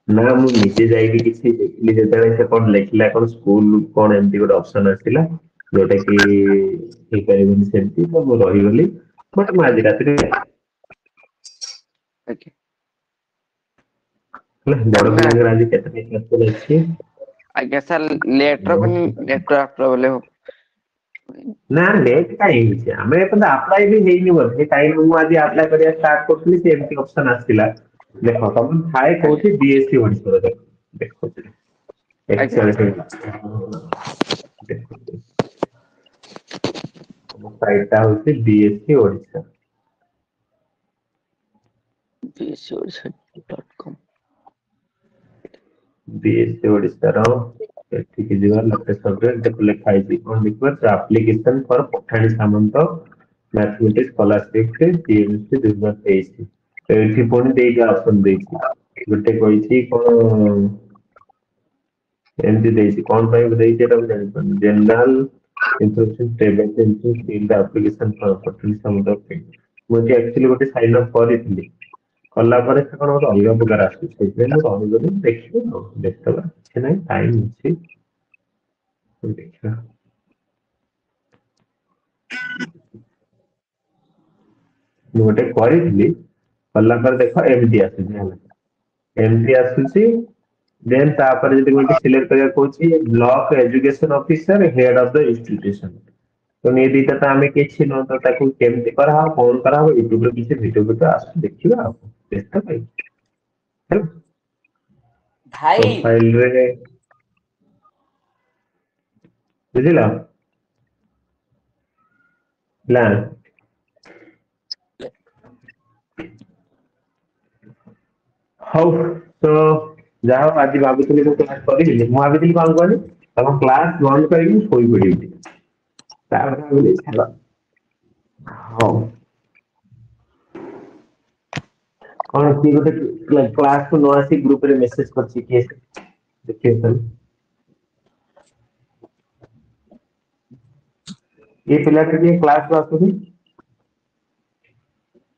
[SPEAKER 1] ନା ମୁଁ ନିଜେ ଯାଇକି କିଛି ଦେଖିଲି ଯେତେବେଳେ ସେ କଣ ଲେଖିଲା କଣ ସ୍କୁଲ କଣ ଏମିତି ଗୋଟେ ଅପସନ ଆସିଲା ଯୋଉଟା କି ହେଇପାରିବନି ସେମିତି ତ ମୁଁ ରହିଗଲି ବଟ୍ ମୁଁ ଆଜି ରାତିରେ
[SPEAKER 2] ଆଜ୍ଞା
[SPEAKER 1] ହେଲା ବଡ
[SPEAKER 2] ନା
[SPEAKER 1] ପିଲାଙ୍କର ଆଜି କେତେଟା କ୍ଲାସ ଅଛି?
[SPEAKER 2] ଆଜ୍ଞା ସାର୍ ଲେଟର କନି ନେଟୱାର୍କ ପ୍ରୋବ୍ଲେମ
[SPEAKER 1] ନା ଲେଟ୍ କାହିଁ ହେଇଛି ଆମେ ଏପର୍ଯ୍ୟନ୍ତ ଆପ୍ଲାଏ ବି ହେଇନି ବୋଧେ କାହିଁକି ମୁଁ ଆଜି ଆପ୍ଲାଏ କରିବା ଷ୍ଟାର୍ଟ କରୁଥିଲି ସେ ଏମିତି ଅପସନ ଆସିଥିଲା। ଦେଖ ତମର ଥାଏ
[SPEAKER 2] ଆଜ୍ଞା
[SPEAKER 1] କୋଉଠି ବିଏସସି ଓଡ଼ିଶାରେ ଦେଖୁଛି
[SPEAKER 2] ଆଜ୍ଞା
[SPEAKER 1] ଏକଚାଳିଶ ଦେଖୁଛି ଆମ ସାଇଟ୍ ଟା ହଉଛି ବିଏସସି ଓଡ଼ିଶା।
[SPEAKER 2] bsodisha.com
[SPEAKER 1] ବିଏସସି ଓଡ଼ିଶାର ଏଠିକି ଯିବା ଲୋକେସନରେ ଦେଖ ଲେଖା ହେଇଛି କଣ ଦେଖିବା ଆପ୍ଲିକେସନ ଫର ପଠାଣି ସାମନ୍ତ ମ୍ୟାଥମେଟିକ୍ସ ସ୍କଲାରସିପ 2023। ଏଇଠି ପୁଣି ଦିଟା ଅପସନ ଦେଇଛି ଗୋଟେ କହିଛି କଣ ଏମିତି ଦେଇଛି କଣ ପାଇଁ ଦେଇଛି ଏଟା ମୁଁ ଜାଣିପାରୁନି ଜେନେରାଲ ମୁଁ ଏଠି actually ଗୋଟେ ସାଇନ୍ ଅପ୍ କରିଥିଲି କଲା ପରେ ସେ କଣ ଗୋଟେ ଅଲଗା ପ୍ରକାର ଆସୁଛି ସେଇଥିପାଇଁ ମୁଁ ରହିଗଲି ଦେଖିବି ଆଉ ଦେଖିଦବା କିଛି ନାହିଁ ଟାଇମ୍ ଅଛି ଦେଖିବା। ମୁଁ ଗୋଟେ କରିଥିଲି କଲା ପରେ ଦେଖ ଏମିତି ଆସୁଛି ହେଲା ଏମିତି ଆସୁଛି ଦେନ୍ ତାପରେ ଯଦି ଗୋଟେ ସିଲେକ୍ଟ କରିବାକୁ କହୁଛି block education officer head of the institution ତ ଏଇ ଦିଟା ତ ଆମେ କିଛି ନୁହଁ ତ ତାକୁ କେମିତି କରାହବ କଣ କରାହବ ୟୁଟ୍ୟୁବରେ କିଛି ଭିଡିଓ ଫିଡିଓ ଆସୁଛି ଦେଖିବା ଆଉ ଚେଷ୍ଟା ପାଇଁ ହେଲା
[SPEAKER 2] ଭାଇ
[SPEAKER 1] ପ୍ରୋଫାଇଲରେ ବୁଝିଲ ହେଲା ହଉ ତ ଯାହା ହଉ ଆଜି ଭାବୁଥିଲି ମୁଁ କ୍ଲାସ କରିବିନି ମୁଁ ଭାବିଥିଲି କଣ କହିଲି ତମ କ୍ଲାସ ବନ୍ଦ କରିକି ମୁଁ ଶୋଇପଡ଼ିବି ତାପରେ ଭାବିଲି ଛାଡ ହଉ କଣ କିଏ ଗୋଟେ କ୍ଲାସକୁ ନ ଆସି ଗ୍ରୁପରେ ମେସେଜ କରିଛି କିଏ ଦେଖିବେ ତାହେଲେ ଏ ପିଲାଟା ଟିକେ କ୍ଲାସକୁ ଆସୁନି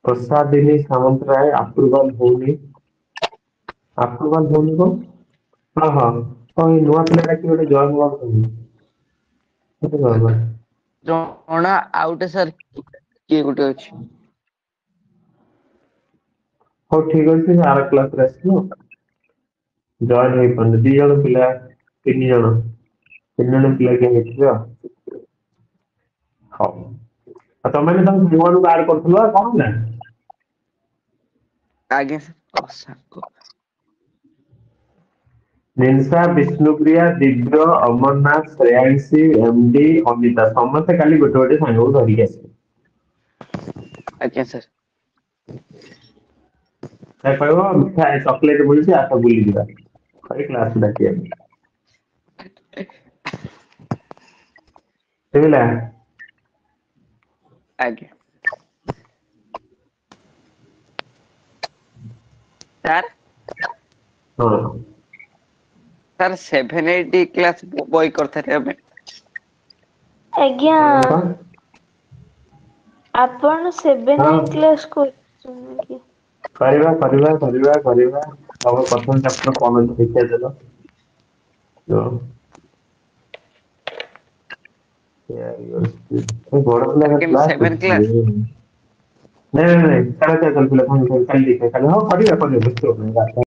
[SPEAKER 1] ପ୍ରସାଦିନୀ ସାମନ୍ତରାୟ ଆପ୍ରୁଭାଲ ହଉନି ଆପ୍ରୁଭାଲ ହଉନି କଣ ହଁ ହଁ ଏଇ ନୂଆ ପିଲାଟା କିଏ ଗୋଟେ ଜଏନ୍ ହବାକୁ ଚାହୁଁନି କେତେ ଜଣ
[SPEAKER 2] ଜଣା ଆଉ ଗୋଟେ ସାର୍ କିଏ ଗୋଟେ ଅଛି
[SPEAKER 1] ହଉ ଠିକ ଅଛି ସେ ଆର କ୍ଲାସରେ ଆସିବ ଜଏନ୍ ହେଇପାରୁନି 2 ଜଣ ପିଲା 3 ଜଣ 3 ଜଣ ପିଲା କିଏ ହେଇଥିବେ ଆଉ ହଉ ଆଉ ତମେ ବି ତମ ସାଙ୍ଗମାନଙ୍କୁ ଆଡ କରୁଥିଲ କଣ ହେଲା
[SPEAKER 2] ଆଜ୍ଞା ସାର୍
[SPEAKER 1] ନିନ୍ସା ବିଷ୍ଣୁପ୍ରିୟା ଦିବ୍ୟ ଅମରନାଥ ଶ୍ରେୟାଂଶୀ ଏମଡି ଅମିତା ସମସ୍ତେ କାଲି ଗୋଟେ ଗୋଟେ ସାଙ୍ଗକୁ ଧରିକି ଆସିବେ
[SPEAKER 2] ଆଜ୍ଞା ସାର୍
[SPEAKER 1] ତାକୁ କହିବ ମିଠା ଚକୋଲେଟ ମିଳୁଛି ଆସ ବୁଲିଯିବା କହି କ୍ଲାସକୁ ଡାକି ଆଣିବେ ଶୁଭିଲା
[SPEAKER 2] ଆଜ୍ଞା ସାର୍
[SPEAKER 1] ହଁ
[SPEAKER 2] ସାର୍ 7-8 କ୍ଲାସ ବହି କରିଥିଲେ ଆମେ
[SPEAKER 3] ଆଜ୍ଞା
[SPEAKER 1] କଣ
[SPEAKER 3] ଆପଣ 7
[SPEAKER 1] ହଁ
[SPEAKER 3] 8 କ୍ଲାସ କରୁଛନ୍ତି କି
[SPEAKER 1] କରିବା ତମ ପ୍ରଥମ ଚାପ୍ଟର କଣ ଅଛି ଦେଖିଆ ଦେଲ ବଡ ପିଲାଙ୍କ
[SPEAKER 2] କେମିତି
[SPEAKER 1] କ୍ଲାସ
[SPEAKER 2] 7 କ୍ଲାସ୍
[SPEAKER 1] ନାଇଁ ସାଢେ 4 କରିଥିଲେ କାଲି ଦେଖିବା କାଲି ହଁ କରିବା ବ୍ୟସ୍ତ ହବନି।